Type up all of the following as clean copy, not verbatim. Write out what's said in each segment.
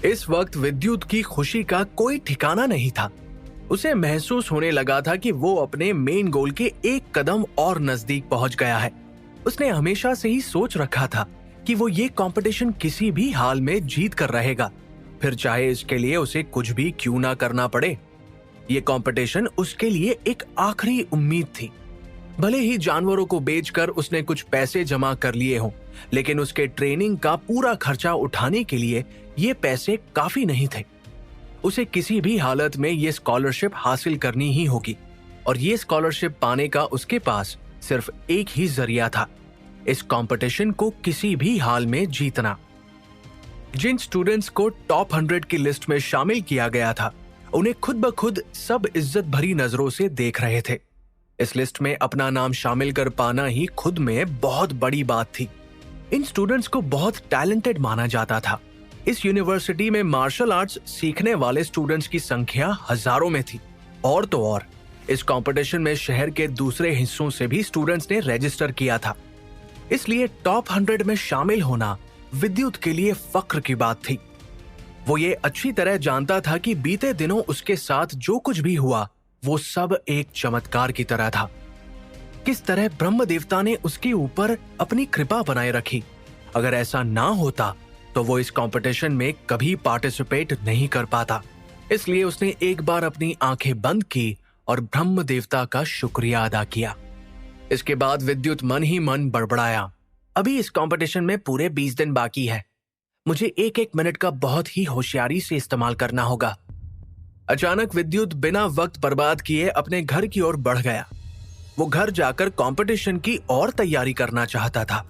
इस वक्त विद्युत की खुशी का कोई ठिकाना नहीं था। उसे महसूस होने लगा था कि वो अपने मेन गोल के एक कदम और नजदीक पहुंच गया है। उसने हमेशा से ही सोच रखा था कि वो ये कंपटीशन किसी भी हाल में जीत कर रहेगा, फिर चाहे इसके लिए उसे कुछ भी क्यों ना करना पड़े। ये कंपटीशन उसके लिए एक आखिरी उम्मीद थी। भले ही जानवरों को बेचकर उसने कुछ पैसे जमा कर लिए हों, लेकिन उसके ट्रेनिंग का पूरा खर्चा उठाने के लिए ये पैसे काफी नहीं थे। उसे किसी भी हालत में ये स्कॉलरशिप हासिल करनी ही होगी, और ये स्कॉलरशिप पाने का उसके पास सिर्फ एक ही जरिया था, इस कंपटीशन को किसी भी हाल में जीतना। जिन स्टूडेंट्स को टॉप 100 की लिस्ट में शामिल किया गया था, उन्हें खुद ब खुद सब इज्जत भरी नजरों से देख रहे थे। इस लिस्ट में अपना नाम शामिल कर पाना ही खुद में बहुत बड़ी बात थी। इन स्टूडेंट्स को बहुत टैलेंटेड माना जाता था। इस यूनिवर्सिटी में मार्शल आर्ट्स सीखने वाले स्टूडेंट्स की संख्या हजारों में थी। और तो और इस कंपटीशन में शहर के दूसरे हिस्सों से भी स्टूडेंट्स ने रजिस्टर किया था। इसलिए टॉप 100 में शामिल होना विद्युत के लिए फक्र की बात थी। वो ये अच्छी तरह जानता था कि बीते दिनों उसके साथ जो कुछ भी हुआ वो सब एक चमत्कार की तरह था। किस तरह ब्रह्म देवता ने उसके ऊपर अपनी कृपा बनाए रखी। अगर ऐसा ना होता तो वो इस कंपटीशन में कभी पार्टिसिपेट नहीं कर पाता। इसलिए उसने एक बार अपनी आंखें बंद की और ब्रह्म देवता का शुक्रिया अदा किया। इसके बाद विद्युत मन ही मन बड़बड़ाया, अभी इस कंपटीशन में पूरे 20 दिन बाकी है। मुझे एक एक मिनट का बहुत ही होशियारी से इस्तेमाल करना होगा। अचानक विद्युत बिना वक्त बर्बाद किए अपने घर की ओर बढ़ गया। वो घर जाकर कंपटीशन की और तैयारी करना चाहता था।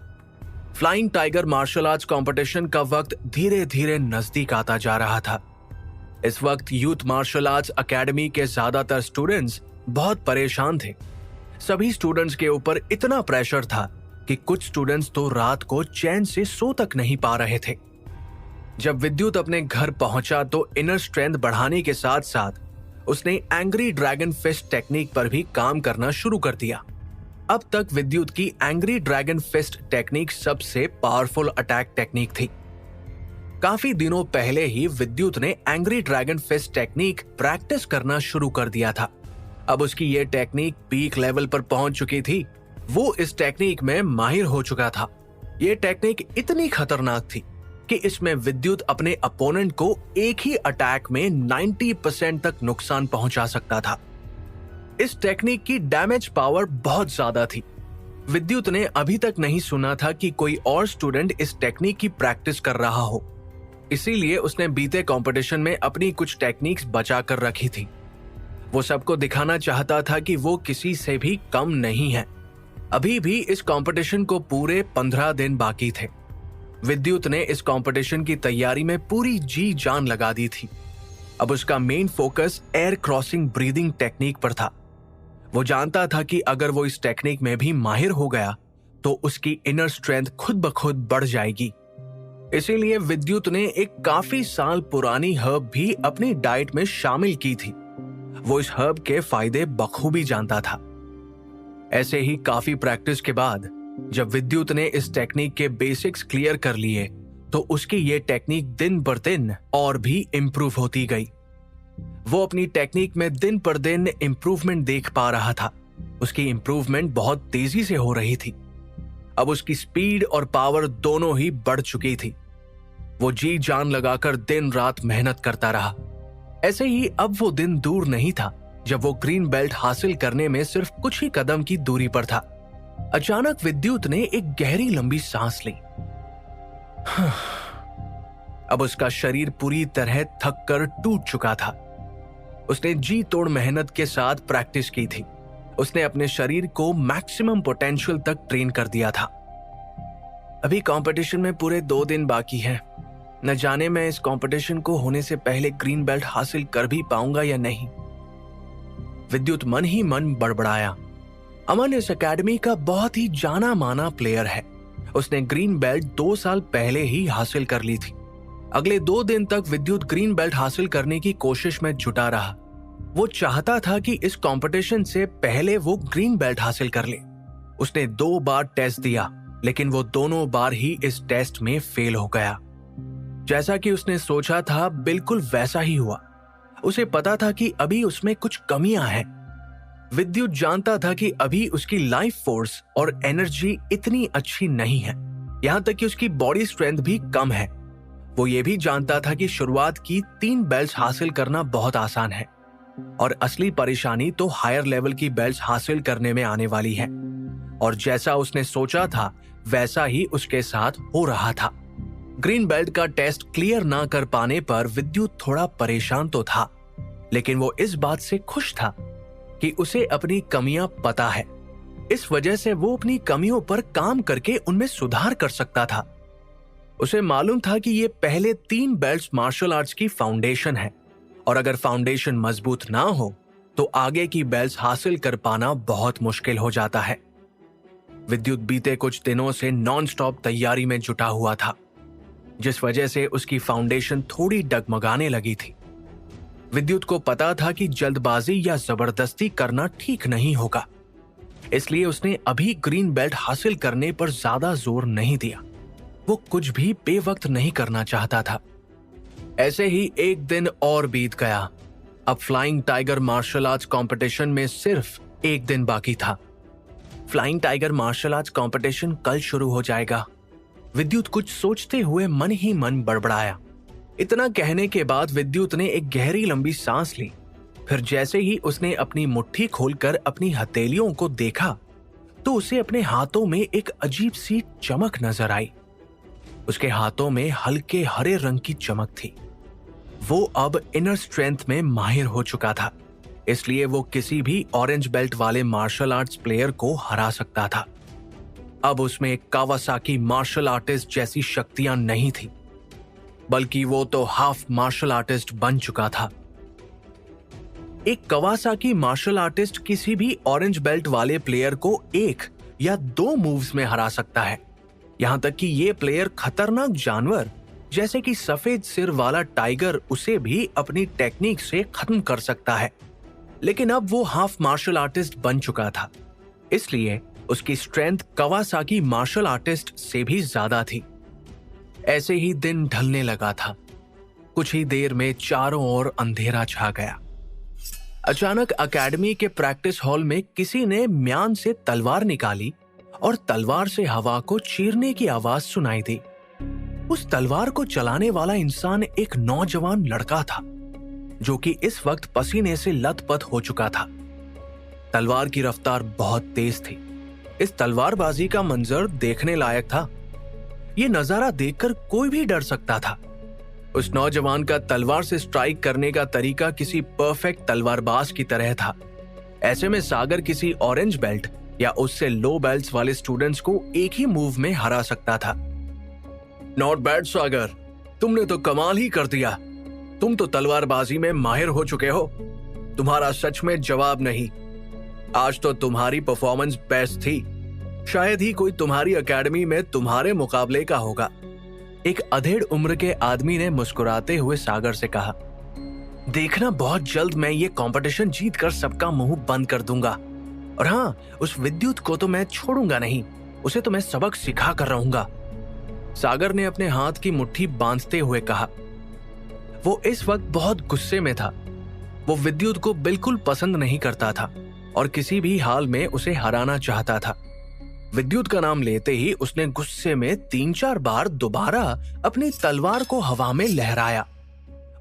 Flying tiger martial arts competition का वक्त धीरे धीरे नजदीक आता जा रहा था। इस वक्त यूथ मार्शल आर्ट्स एकेडमी के ज्यादातर स्टूडेंट्स बहुत परेशान थे। सभी स्टूडेंट्स के ऊपर इतना प्रेशर था कि कुछ स्टूडेंट्स तो रात को चैन से सो तक नहीं पा रहे थे। जब विद्युत अपने घर पहुंचा तो इनर स्ट्रेंथ बढ़ाने के साथ साथ उसने एंग्री ड्रैगन फिस्ट टेक्निक पर भी काम करना शुरू कर दिया। अब तक विद्युत की एंग्री ड्रैगन फिस्ट टेक्निक सबसे पावरफुल अटैक टेक्निक थी। काफी दिनों पहले ही विद्युत ने angry dragon fist technique practice करना शुरू कर दिया था। अब उसकी ये टेक्निक पीक लेवल पर पहुंच चुकी थी। वो इस टेक्निक में माहिर हो चुका था। ये टेक्निक इतनी खतरनाक थी कि इसमें विद्युत अपने अपोनेंट को एक ही अटैक में 90% तक नुकसान पहुंचा सकता था। इस टेक्निक की डैमेज पावर बहुत ज्यादा थी। विद्युत ने अभी तक नहीं सुना था कि कोई और स्टूडेंट इस टेक्निक की प्रैक्टिस कर रहा हो। इसीलिए उसने बीते कंपटीशन में अपनी कुछ टेक्निक्स बचा कर रखी थी। वो सबको दिखाना चाहता था कि वो किसी से भी कम नहीं है। अभी भी इस कंपटीशन को पूरे 15 दिन बाकी थे। विद्युत ने इस कंपटीशन की तैयारी में पूरी जी जान लगा दी थी। अब उसका main focus air crossing breathing technique पर था। वो जानता था कि अगर वो इस टेक्निक में भी माहिर हो गया तो उसकी इनर स्ट्रेंथ खुद ब खुद बढ़ जाएगी। इसीलिए विद्युत ने एक काफी साल पुरानी हर्ब भी अपनी डाइट में शामिल की थी। वो इस हर्ब के फायदे बखूबी जानता था। ऐसे ही काफी प्रैक्टिस के बाद जब विद्युत ने इस टेक्निक के बेसिक्स क्लियर कर लिए तो उसकी ये टेक्निक दिन पर दिन और भी इम्प्रूव होती गई। वो अपनी टेक्निक में दिन पर दिन इम्प्रूवमेंट देख पा रहा था। उसकी इम्प्रूवमेंट बहुत तेजी से हो रही थी। अब उसकी स्पीड और पावर दोनों ही बढ़ चुकी थी। वो जी जान लगाकर दिन रात मेहनत करता रहा। ऐसे ही अब वो दिन दूर नहीं था जब वो ग्रीन बेल्ट हासिल करने में सिर्फ कुछ ही कदम की दूरी पर था। अचानक विद्युत ने एक गहरी लंबी सांस ली। अब उसका शरीर पूरी तरह थक कर टूट चुका था। उसने जी तोड़ मेहनत के साथ प्रैक्टिस की थी। उसने अपने शरीर को मैक्सिमम पोटेंशियल तक ट्रेन कर दिया था। अभी कंपटीशन में पूरे 2 दिन बाकी है। न जाने मैं इस कंपटीशन को होने से पहले ग्रीन बेल्ट हासिल कर भी पाऊंगा या नहीं। विद्युत मन ही मन बड़बड़ाया। अमन इस एकेडमी का बहुत ही जाना माना प्लेयर है। उसने ग्रीन बेल्ट 2 साल पहले ही हासिल कर ली थी। अगले 2 दिन तक विद्युत ग्रीन बेल्ट हासिल करने की कोशिश में जुटा रहा। वो चाहता था कि इस कंपटीशन से पहले वो ग्रीन बेल्ट हासिल कर ले। उसने 2 बार टेस्ट दिया, लेकिन वो दोनों बार ही इस टेस्ट में फेल हो गया। जैसा कि उसने सोचा था बिल्कुल वैसा ही हुआ। उसे पता था कि अभी उसमें कुछ कमियां हैं। विद्युत जानता था कि अभी उसकी लाइफ फोर्स और एनर्जी इतनी अच्छी नहीं है, यहां तक कि उसकी बॉडी स्ट्रेंथ भी कम है। वो ये भी जानता था कि शुरुआत की 3 बेल्ट्स हासिल करना बहुत आसान है और असली परेशानी तो हायर लेवल की बेल्ट्स हासिल करने में आने वाली है। और जैसा उसने सोचा था वैसा ही उसके साथ हो रहा था। ग्रीन बेल्ट का टेस्ट क्लियर ना कर पाने पर विद्युत थोड़ा परेशान तो था, लेकिन वो इस बात से खुश था कि उसे अपनी कमियां पता है। इस वजह से वो अपनी कमियों पर काम करके उनमें सुधार कर सकता था। उसे मालूम था कि ये पहले 3 बेल्ट्स मार्शल आर्ट्स की फाउंडेशन है और अगर फाउंडेशन मजबूत ना हो तो आगे की बेल्ट्स हासिल कर पाना बहुत मुश्किल हो जाता है। विद्युत बीते कुछ दिनों से नॉनस्टॉप तैयारी में जुटा हुआ था, जिस वजह से उसकी फाउंडेशन थोड़ी डगमगाने लगी थी। विद्युत को पता था कि जल्दबाजी या जबरदस्ती करना ठीक नहीं होगा, इसलिए उसने अभी ग्रीन बेल्ट हासिल करने पर ज्यादा जोर नहीं दिया। वो कुछ भी बेवक्त नहीं करना चाहता था। ऐसे ही एक दिन और बीत गया। अब flying tiger martial arts competition में सिर्फ एक दिन बाकी था। Flying tiger martial arts competition कल शुरू हो जाएगा। विद्युत कुछ सोचते हुए मन ही मन बड़बड़ाया। इतना कहने के बाद विद्युत ने एक गहरी लंबी सांस ली। फिर जैसे ही उसने अपनी मुट्ठी खोलकर अपनी हथेलियों को देखा तो उसे अपने हाथों में एक अजीब सी चमक नजर आई। उसके हाथों में हल्के हरे रंग की चमक थी। वो अब इनर स्ट्रेंथ में माहिर हो चुका था, इसलिए वो किसी भी ऑरेंज बेल्ट वाले मार्शल आर्ट्स प्लेयर को हरा सकता था। अब उसमें कावासाकी मार्शल आर्टिस्ट जैसी शक्तियां नहीं थी, बल्कि वो तो हाफ मार्शल आर्टिस्ट बन चुका था। एक कावासाकी मार्शल आर्टिस्ट किसी भी ऑरेंज बेल्ट वाले प्लेयर को 1 या 2 मूव्स में हरा सकता है। यहां तक कि ये प्लेयर खतरनाक जानवर जैसे कि सफेद सिर वाला टाइगर उसे भी अपनी टेक्निक से खत्म कर सकता है। लेकिन अब वो हाफ मार्शल आर्टिस्ट बन चुका था, इसलिए उसकी स्ट्रेंथ कावासाकी मार्शल आर्टिस्ट से भी ज्यादा थी। ऐसे ही दिन ढलने लगा था। कुछ ही देर में चारों ओर अंधेरा छा गया। अचानक एकेडमी के प्रैक्टिस हॉल में किसी ने म्यान से तलवार निकाली और तलवार से हवा को चीरने की आवाज सुनाई दी। उस तलवार को चलाने वाला इंसान एक नौजवान लड़का था, जो कि इस वक्त पसीने से लथपथ हो चुका था। तलवार की रफ्तार बहुत तेज थी। इस तलवारबाजी का मंजर देखने लायक था। ये नजारा देखकर कोई भी डर सकता था। उस नौजवान का तलवार से स्ट्राइक करने का तरीका किसी परफेक्ट तलवारबाज की तरह था। ऐसे में सागर किसी ऑरेंज बेल्ट या उससे लो बेल्ट्स वाले स्टूडेंट्स को एक ही मूव में हरा सकता था। नॉट बैड सागर, तुमने तो कमाल ही कर दिया। तुम तो तलवारबाजी में माहिर हो चुके हो। तुम्हारा सच में जवाब नहीं। आज तो तुम्हारी परफॉर्मेंस बेस्ट थी। शायद ही कोई तुम्हारी एकेडमी में तुम्हारे मुकाबले का होगा। एक अधेड़ उम्र के आदमी ने मुस्कुराते हुए सागर से कहा। देखना, बहुत जल्द मैं ये कंपटीशन जीत कर सबका मुंह बंद कर दूंगा। और हाँ, उस विद्युत को तो मैं छोड़ूंगा नहीं। उसे तो मैं सबक सिखा कर रहूंगा। सागर ने अपने हाथ की मुट्ठी बांधते हुए कहा। वो इस वक्त बहुत गुस्से में था। वो विद्युत को बिल्कुल पसंद नहीं करता था और किसी भी हाल में उसे हराना चाहता था। विद्युत का नाम लेते ही उसने गुस्से में 3-4 बार दोबारा अपनी तलवार को हवा में लहराया।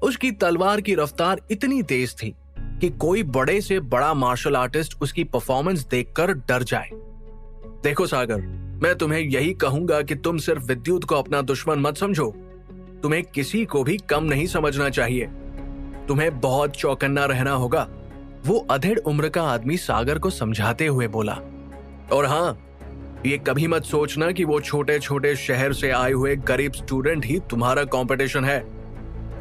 उसकी तलवार की रफ्तार इतनी तेज थी कि कोई बड़े से बड़ा मार्शल आर्टिस्ट उसकी परफॉर्मेंस देखकर डर जाए। देखो सागर, मैं तुम्हें यही कहूंगा कि तुम सिर्फ विद्युत को अपना दुश्मन मत समझो। तुम्हें किसी को भी कम नहीं समझना चाहिए। तुम्हें बहुत चौकन्ना रहना होगा। वो अधेड़ उम्र का आदमी सागर को समझाते हुए बोला। और हाँ, ये कभी मत सोचना कि वो छोटे छोटे शहर से आए हुए गरीब स्टूडेंट ही तुम्हारा कंपटीशन है।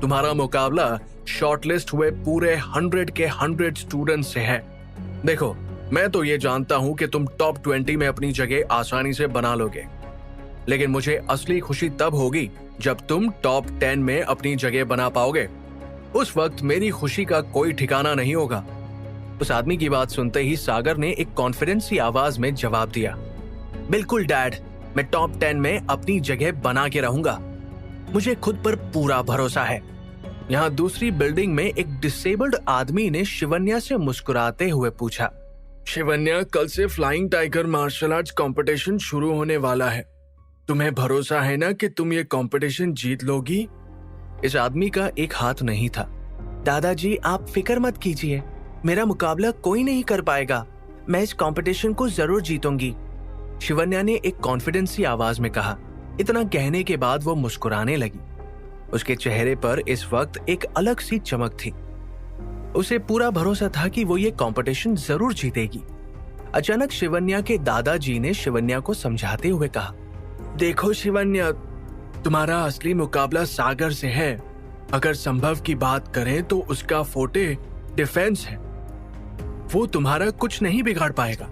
तुम्हारा मुकाबला शॉर्टलिस्ट हुए पूरे 100 के 100 स्टूडेंट से है। देखो, मैं तो ये जानता हूं कि तुम टॉप 20 में अपनी जगह आसानी से बना लोगे, लेकिन मुझे असली खुशी तब होगी जब तुम टॉप 10 में अपनी जगह बना पाओगे। उस वक्त मेरी खुशी का कोई ठिकाना नहीं होगा। उस आदमी की बात सुनते ही सागर ने एक कॉन्फिडेंस सी आवाज में जवाब दिया। बिल्कुल डैड, मैं टॉप 10 में अपनी जगह बना के रहूंगा। मुझे खुद पर पूरा भरोसा है। यहाँ दूसरी बिल्डिंग में एक डिसेबल्ड आदमी ने शिवन्या से मुस्कुराते हुए पूछा, शिवन्या, कल से flying tiger martial arts competition शुरू होने वाला है। तुम्हें भरोसा है ना कि तुम ये कंपटीशन जीत लोगी? इस आदमी का एक हाथ नहीं था। दादाजी, आप फिक्र मत कीजिए, मेरा मुकाबला कोई नहीं कर पाएगा। मैं इस कंपटीशन को जरूर जीतूंगी, शिवन्या ने एक कॉन्फिडेंस सी आवाज में कहा। इतना कहने के बाद वो मुस्कुराने लगी। उसके चेहरे पर इस वक्त एक अलग सी चमक थी। उसे पूरा भरोसा था कि वो ये कंपटीशन जरूर जीतेगी। अचानक शिवन्या के दादाजी ने शिवन्या को समझाते हुए कहा, देखो शिवन्या, तुम्हारा असली मुकाबला सागर से है। अगर संभव की बात करें तो उसका फोर्टे डिफेंस है। वो तुम्हारा कुछ नहीं बिगाड़ पाएगा।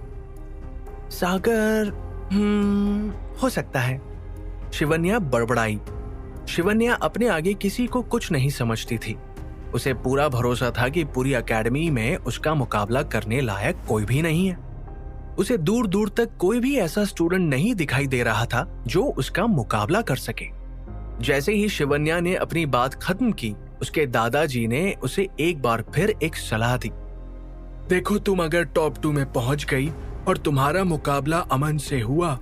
सागर हो सकता है, शिवन्या बड़बड़ाई। शिवन्या अपने आगे किसी को कुछ नहीं समझती थी। उसे पूरा भरोसा था कि पूरी एकेडमी में उसका मुकाबला करने लायक कोई भी नहीं है। उसे दूर दूर तक कोई भी ऐसा स्टूडेंट नहीं दिखाई दे रहा था जो उसका मुकाबला कर सके। जैसे ही शिवन्या ने अपनी बात खत्म की, उसके दादाजी ने उसे एक बार फिर एक सलाह दी। देखो, तुम अगर टॉप 2 में पहुंच गई और तुम्हारा मुकाबला अमन से हुआ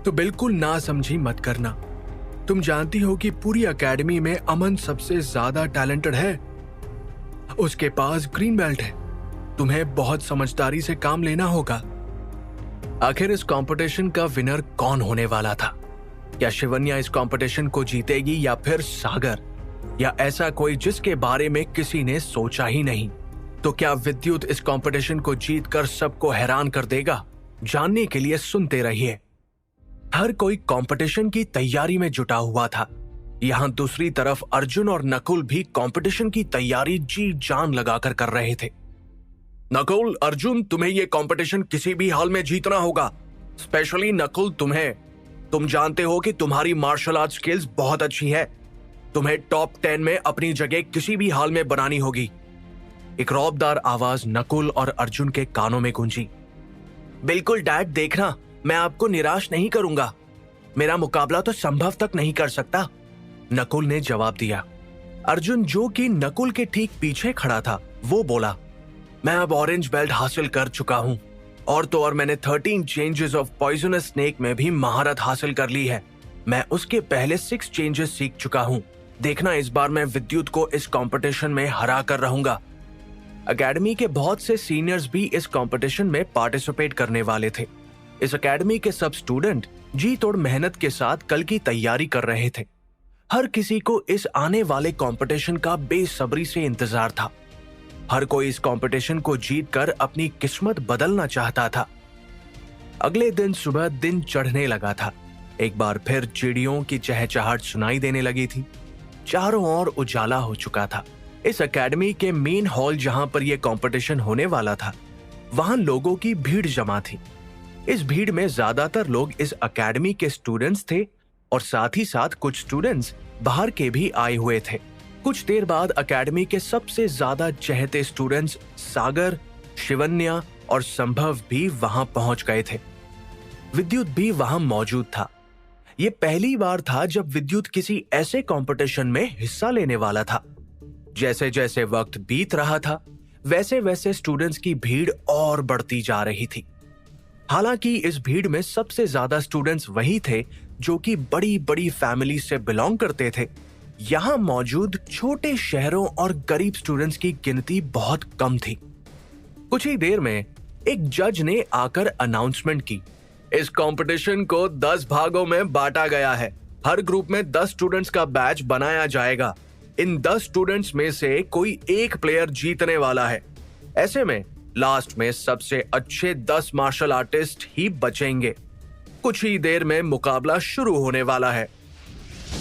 तो बिल्कुल ना समझी मत करना। तुम जानती हो कि पूरी एकेडमी में अमन सबसे ज्यादा टैलेंटेड है। उसके पास ग्रीन बेल्ट है। तुम्हें बहुत समझदारी से काम लेना होगा। आखिर इस कंपटीशन का विनर कौन होने वाला था? क्या शिवन्या इस कंपटीशन को जीतेगी या फिर सागर, या ऐसा कोई जिसके बारे में किसी ने सोचा ही नहीं? तो क्या विद्युत इस कंपटीशन को जीतकर सबको हैरान कर देगा? जानने के लिए सुनते रहिए। हर कोई कंपटीशन की तैयारी में जुटा हुआ था। यहाँ दूसरी तरफ अर्जुन और नकुल भी कंपटीशन की तैयारी जी जान लगाकर कर रहे थे। नकुल, अर्जुन, तुम्हें ये कंपटीशन किसी भी हाल में जीतना होगा। स्पेशली नकुल, तुम जानते हो कि तुम्हारी मार्शल आर्ट स्किल्स बहुत अच्छी है। तुम्हें टॉप 10 में अपनी जगह किसी भी हाल में बनानी होगी। एक रौबदार आवाज नकुल और अर्जुन के कानों में गूंजी। बिल्कुल डैड, देखना, मैं आपको निराश नहीं करूंगा। मेरा मुकाबला तो संभव तक नहीं कर सकता, नकुल ने जवाब दिया। अर्जुन, जो कि नकुल के ठीक पीछे खड़ा था, वो बोला, मैं अब ऑरेंज बेल्ट हासिल कर चुका हूं, और तो और मैंने 13 चेंजेस ऑफ पॉइजनस स्नेक में भी महारत हासिल कर ली है। मैं उसके पहले 6 चेंजेस सीख चुका हूं। देखना, इस बार मैं विद्युत को इस कंपटीशन में हरा कर रहूंगा। एकेडमी के बहुत से सीनियर्स भी इस कंपटीशन में पार्टिसिपेट करने वाले थे। इस एकेडमी के सब स्टूडेंट जी तोड़ मेहनत के साथ कल की तैयारी कर रहे थे। हर किसी को इस आने वाले कंपटीशन का बेसब्री से इंतजार था। हर कोई इस कंपटीशन को जीतकर अपनी किस्मत बदलना चाहता था। अगले दिन सुबह दिन चढ़ने लगा था। एक बार फिर चिड़ियों की चहचहाट सुनाई देने लगी थी। चारों ओर उजाला हो चुका था। इस एकेडमी के मेन हॉल जहां पर यह कंपटीशन होने वाला था, वहां लोगों की भीड़ जमा थी। इस भीड़ में ज्यादातर लोग इस एकेडमी के स्टूडेंट्स थे और साथ ही साथ कुछ स्टूडेंट्स बाहर के भी आए हुए थे। कुछ देर बाद एकेडमी के सबसे ज्यादा चहेते स्टूडेंट्स सागर, शिवन्या और संभव भी वहां पहुंच गए थे। विद्युत भी वहां मौजूद था। यह पहली बार था जब विद्युत किसी ऐसे कंपटीशन में हिस्सा लेने वाला था। जैसे जैसे वक्त बीत रहा था, वैसे वैसे स्टूडेंट्स की भीड़ और बढ़ती जा रही थी। हालांकि इस भीड़ में सबसे ज्यादा स्टूडेंट्स वही थे जो कि बड़ी बड़ी फैमिली से बिलोंग करते थे। यहां मौजूद छोटे शहरों और गरीब स्टूडेंट्स की गिनती बहुत कम थी। कुछ ही देर में एक जज ने आकर अनाउंसमेंट की, इस कंपटीशन को 10 भागों में बांटा गया है। हर ग्रुप में 10 स्टूडेंट्स का बैच बनाया जाएगा। इन 10 स्टूडेंट्स में से कोई एक प्लेयर जीतने वाला है। ऐसे में लास्ट में सबसे अच्छे 10 मार्शल आर्टिस्ट ही बचेंगे। कुछ ही देर में मुकाबला शुरू होने वाला है।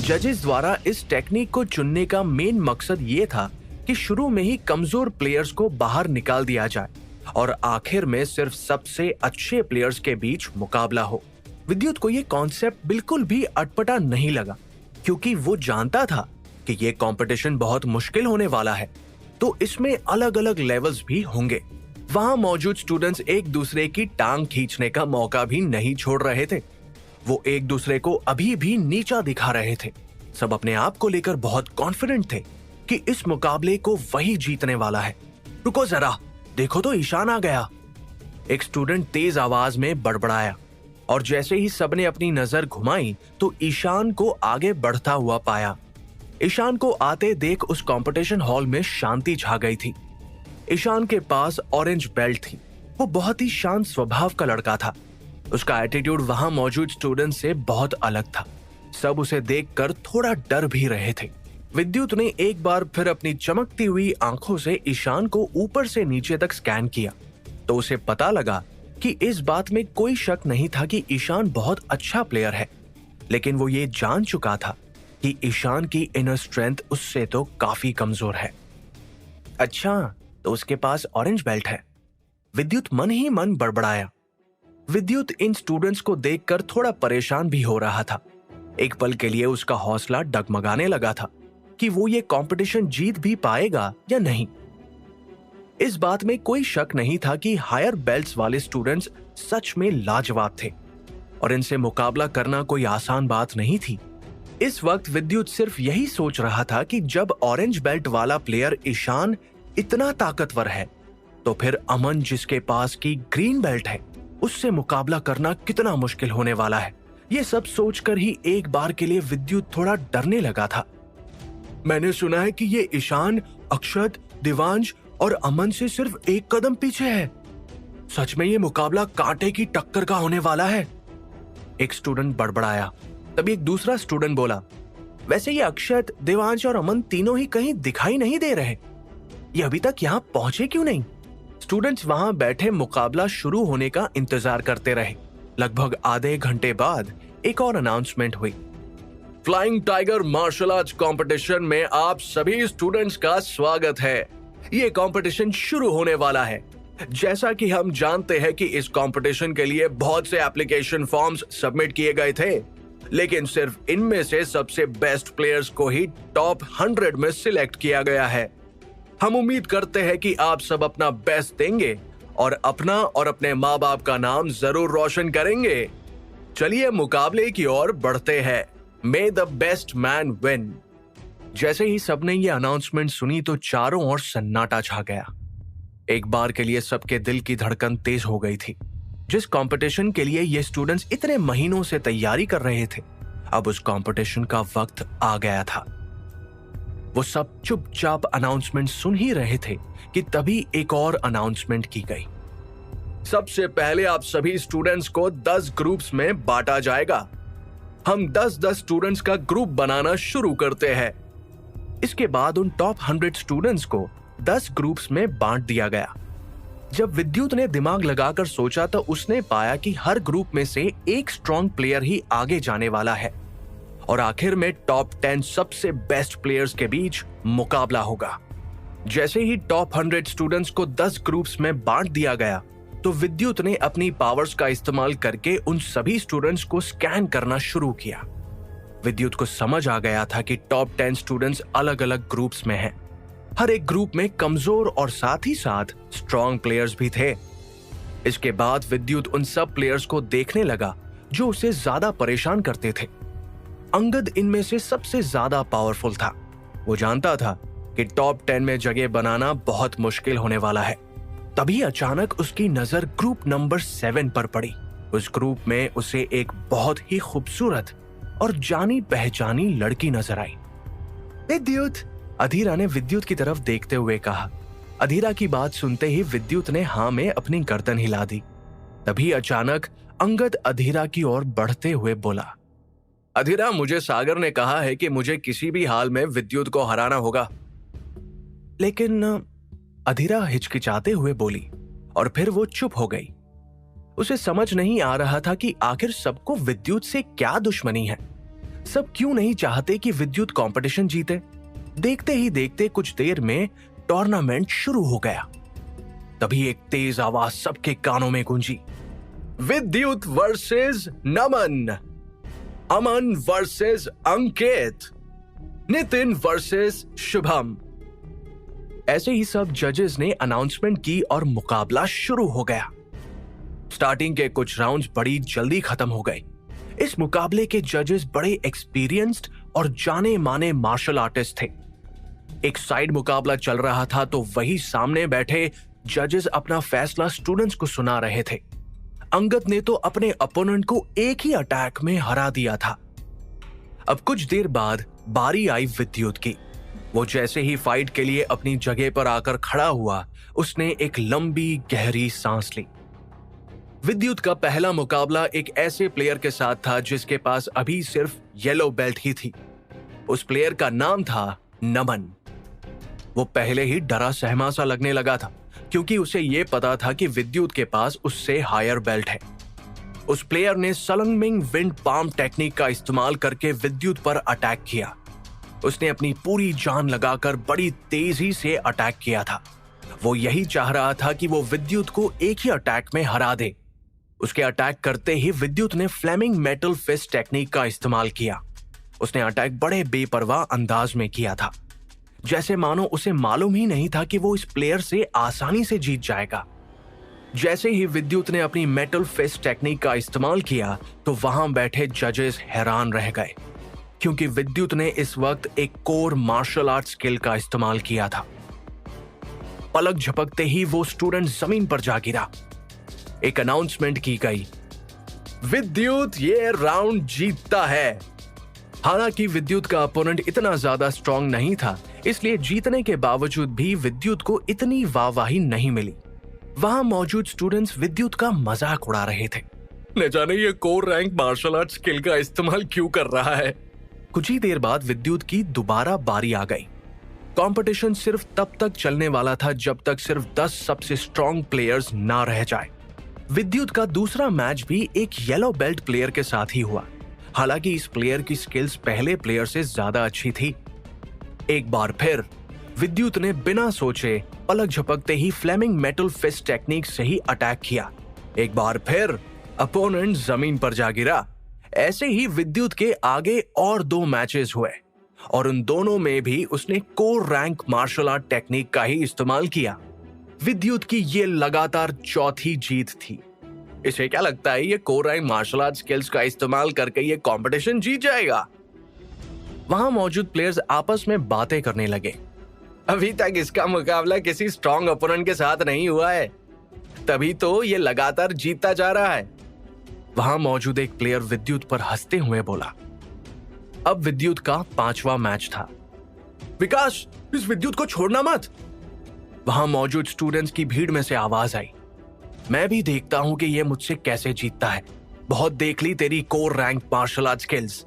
जजेस द्वारा इस टेक्निक को चुनने का मेन मकसद ये था कि शुरू में ही कमजोर प्लेयर्स को बाहर निकाल दिया जाए और आखिर में सिर्फ सबसे अच्छे प्लेयर्स के बीच मुकाबला हो। विद्युत को ये कॉन्सेप्ट बिल्कुल भी अटपटा नहीं लगा, क्योंकि वो जानता था कि ये कंपटीशन बहुत मुश्किल होने वाला है, तो इसमें अलग अलग लेवल्स भी होंगे। वहां मौजूद स्टूडेंट्स एक दूसरे की टांग खींचने का मौका भी नहीं छोड़ रहे थे। वो एक दूसरे को अभी भी नीचा दिखा रहे थे। सब अपने आप को लेकर बहुत कॉन्फिडेंट थे कि इस मुकाबले को वही जीतने वाला है। रुको जरा, देखो तो ईशान आ गया, एक स्टूडेंट तेज आवाज में बड़बड़ाया। और जैसे ही सबने अपनी नजर घुमाई तो ईशान को आगे बढ़ता हुआ पाया। ईशान को आते देख उस कंपटीशन हॉल में शांति छा गई थी। ईशान के पास ऑरेंज बेल्ट थी। वो बहुत ही शांत स्वभाव का लड़का था। उसका एटीट्यूड वहां मौजूद स्टूडेंट से बहुत अलग था। सब उसे देखकर थोड़ा डर भी रहे थे। विद्युत ने एक बार फिर अपनी चमकती हुई आंखों से ईशान को ऊपर से नीचे तक स्कैन किया तो उसे पता लगा कि इस बात में कोई शक नहीं था कि ईशान बहुत अच्छा प्लेयर है, लेकिन वो ये जान चुका था कि ईशान की इनर स्ट्रेंथ उससे तो काफी कमजोर है। अच्छा, तो उसके पास ऑरेंज बेल्ट है, विद्युत मन ही मन बड़बड़ाया। विद्युत इन स्टूडेंट्स को देखकर थोड़ा परेशान भी हो रहा था। एक पल के लिए उसका हौसला डगमगाने लगा था कि वो ये कंपटीशन जीत भी पाएगा या नहीं। इस बात में कोई शक नहीं था कि हायर बेल्ट्स वाले स्टूडेंट्स सच में लाजवाब थे और इनसे मुकाबला करना कोई आसान बात नहीं थी। इस वक्त विद्युत सिर्फ यही सोच रहा था कि जब ऑरेंज बेल्ट वाला प्लेयर ईशान इतना ताकतवर है तो फिर अमन जिसके पास की ग्रीन बेल्ट है उससे मुकाबला करना कितना मुश्किल होने वाला है। ये सब सोचकर ही एक बार के लिए विद्युत थोड़ा डरने लगा था। मैंने सुना है कि ये ईशान, अक्षत, दिवांश और अमन से सिर्फ एक कदम पीछे है। सच में ये मुकाबला कांटे की टक्कर का होने वाला है, एक स्टूडेंट बड़बड़ाया। तभी एक दूसरा स्टूडेंट बोला, वैसे ये अक्षत, देवांश और अमन तीनों ही कहीं दिखाई नहीं दे रहे, ये अभी तक यहाँ पहुंचे क्यों नहीं? स्टूडेंट्स वहां बैठे मुकाबला शुरू होने का इंतजार करते रहे। लगभग आधे घंटे बाद एक और अनाउंसमेंट हुई। Flying tiger martial arts competition में आप सभी स्टूडेंट्स का स्वागत है। ये कंपटीशन शुरू होने वाला है। जैसा कि हम जानते हैं कि इस कंपटीशन के लिए बहुत से एप्लीकेशन फॉर्म्स सबमिट किए गए थे, लेकिन सिर्फ इनमें से सबसे बेस्ट प्लेयर्स को ही टॉप 100 में सिलेक्ट किया गया है। हम उम्मीद करते हैं कि आप सब अपना बेस्ट देंगे और अपना और अपने माँ बाप का नाम जरूर रोशन करेंगे। चलिए मुकाबले की ओर बढ़ते हैं। मे द बेस्ट मैन विन। जैसे ही सबने ये अनाउंसमेंट सुनी तो चारों ओर सन्नाटा छा गया। एक बार के लिए सबके दिल की धड़कन तेज हो गई थी। जिस कंपटीशन के लिए ये स्टूडेंट्स इतने महीनों से तैयारी कर रहे थे, अब उस कंपटीशन का वक्त आ गया था। वो सब चुपचाप अनाउंसमेंट सुन ही रहे थे कि तभी एक और अनाउंसमेंट की गई। सबसे पहले आप सभी स्टूडेंट्स को 10 ग्रुप्स में बांटा जाएगा। हम 10-10 स्टूडेंट्स का ग्रुप बनाना शुरू करते हैं। इसके बाद उन टॉप 100 स्टूडेंट्स को 10 ग्रुप्स में बांट दिया गया। जब विद्युत ने दिमाग लगाकर सोचा तो उसने पाया कि हर ग्रुप में से एक स्ट्रॉन्ग प्लेयर ही आगे जाने वाला है और आखिर में टॉप 10 सबसे बेस्ट प्लेयर्स के बीच मुकाबला होगा। जैसे ही टॉप 100 स्टूडेंट्स को 10 ग्रुप्स में बांट दिया गया तो विद्युत ने अपनी पावर्स का इस्तेमाल करके उन सभी स्टूडेंट्स को स्कैन करना शुरू किया। विद्युत को समझ आ गया था कि टॉप 10 स्टूडेंट्स अलग अलग ग्रुप्स में हैं। हर एक ग्रुप में कमजोर और साथ ही साथ स्ट्रॉन्ग प्लेयर्स भी थे। इसके बाद विद्युत उन सब प्लेयर्स को देखने लगा जो उसे ज्यादा परेशान करते थे। अंगद इनमें से सबसे ज्यादा पावरफुल था। वो जानता था कि टॉप 10 में जगह बनाना बहुत मुश्किल होने वाला है। तभी अचानक उसकी नजर ग्रुप नंबर 7 पर पड़ी। उस ग्रुप में उसे एक बहुत ही खूबसूरत और जानी पहचानी लड़की नजर आई। विद्युत, अधीरा ने विद्युत की तरफ देखते हुए कहा। अधीरा की बात सुनते ही विद्युत ने हाँ में अपनी गर्दन हिला दी। तभी अचानक अंगद अधीरा की ओर बढ़ते हुए बोला, अधीरा, मुझे सागर ने कहा है कि मुझे किसी भी हाल में विद्युत को हराना होगा। लेकिन अधीरा हिचकिचाते हुए बोली और फिर वो चुप हो गई। उसे समझ नहीं आ रहा था कि आखिर सबको विद्युत से क्या दुश्मनी है। सब क्यों नहीं चाहते कि विद्युत कंपटीशन जीते। देखते ही देखते कुछ देर में टूर्नामेंट शुरू हो गया। तभी एक तेज आवाज सबके कानों में गूंजी, विद्युत वर्सेस नमन, अमन वर्सेस अंकित, नितिन वर्सेस शुभम। ऐसे ही सब जजेस ने अनाउंसमेंट की और मुकाबला शुरू हो गया। स्टार्टिंग के कुछ राउंड्स बड़ी जल्दी खत्म हो गए। इस मुकाबले के जजेस बड़े एक्सपीरियंस्ड और जाने माने मार्शल आर्टिस्ट थे। एक साइड मुकाबला चल रहा था तो वही सामने बैठे जजेस अपना फैसला स्टूडेंट्स को सुना रहे थे। अंगद ने तो अपने अपोनेंट को एक ही अटैक में हरा दिया था। अब कुछ देर बाद बारी आई विद्युत की। वो जैसे ही फाइट के लिए अपनी जगह पर आकर खड़ा हुआ, उसने एक लंबी गहरी सांस ली। विद्युत का पहला मुकाबला एक ऐसे प्लेयर के साथ था जिसके पास अभी सिर्फ येलो बेल्ट ही थी। उस प्लेयर का नाम था नमन। वो पहले ही डरा सहमा सा लगने लगा था क्योंकि उसे यह पता था कि विद्युत के पास उससे हायर बेल्ट है। उस प्लेयर ने सलंगमिंग विंड पाम टेक्निक का इस्तेमाल करके विद्युत पर अटैक किया। उसने अपनी पूरी जान लगाकर बड़ी तेजी से अटैक किया था। वो यही चाह रहा था कि वो विद्युत को एक ही अटैक में हरा दे। उसके अटैक करते ही विद्युत ने फ्लेमिंग मेटल फिस्ट टेक्निक का इस्तेमाल किया। उसने अटैक बड़े बेपरवाह अंदाज में किया था, जैसे मानो उसे मालूम ही नहीं था कि वो इस प्लेयर से आसानी से जीत जाएगा। जैसे ही विद्युत ने अपनी मेटल फिस्ट टेक्निक का इस्तेमाल किया तो वहां बैठे जजेस हैरान रह गए क्योंकि विद्युत ने इस वक्त एक कोर मार्शल आर्ट स्किल का इस्तेमाल किया था। पलक झपकते ही वो स्टूडेंट जमीन पर जा गिरा। एक अनाउंसमेंट की गई, विद्युत ये राउंड जीतता है। हालांकि विद्युत का अपोनेंट इतना ज्यादा स्ट्रांग नहीं था, इसलिए जीतने के बावजूद भी विद्युत को इतनी वाहवाही नहीं मिली। वहां मौजूद स्टूडेंट्स विद्युत का मजाक उड़ा रहे थे। न जाने ये core rank martial art skill का इस्तेमाल क्यों कर रहा है। कुछ ही देर बाद विद्युत की दोबारा बारी आ गई। कंपटीशन सिर्फ तब तक चलने वाला था जब तक सिर्फ 10 सबसे स्ट्रांग प्लेयर्स ना रह जाए। विद्युत का दूसरा मैच भी एक येलो बेल्ट प्लेयर के साथ ही हुआ। हालांकि इस प्लेयर की स्किल्स पहले प्लेयर से ज्यादा अच्छी थी। एक बार फिर विद्युत ने बिना सोचे पलक झपकते ही फ्लेमिंग मेटल फिस्ट टेक्निक से ही अटैक किया। एक बार फिर अपोनेंट जमीन पर जा गिरा। ऐसे ही विद्युत के आगे और 2 मैचेस हुए और उन दोनों में भी उसने core rank martial art technique का ही इस्तेमाल किया। विद्युत की ये लगातार चौथी जीत थी। इसे क्या लगता है ये core rank martial art skills का इस्तेमाल करके ये कंपटीशन जीत जाएगा? वहां मौजूद प्लेयर्स आपस में बातें करने लगे। अभी तक इसका मुकाबला किसी स्ट्रॉन्ग ओपोनेंट के साथ नहीं हुआ है, तभी तो ये लगातार जीतता जा रहा है। वहां मौजूद एक प्लेयर विद्युत पर हंसते हुए बोला। अब विद्युत का 5वां मैच था। विकास, इस विद्युत को छोड़ना मत। वहां मौजूद स्टूडेंट्स की भीड़ में से आवाज आई। मैं भी देखता हूं कि ये मुझसे कैसे जीतता है। बहुत देख ली तेरी core rank martial art skills.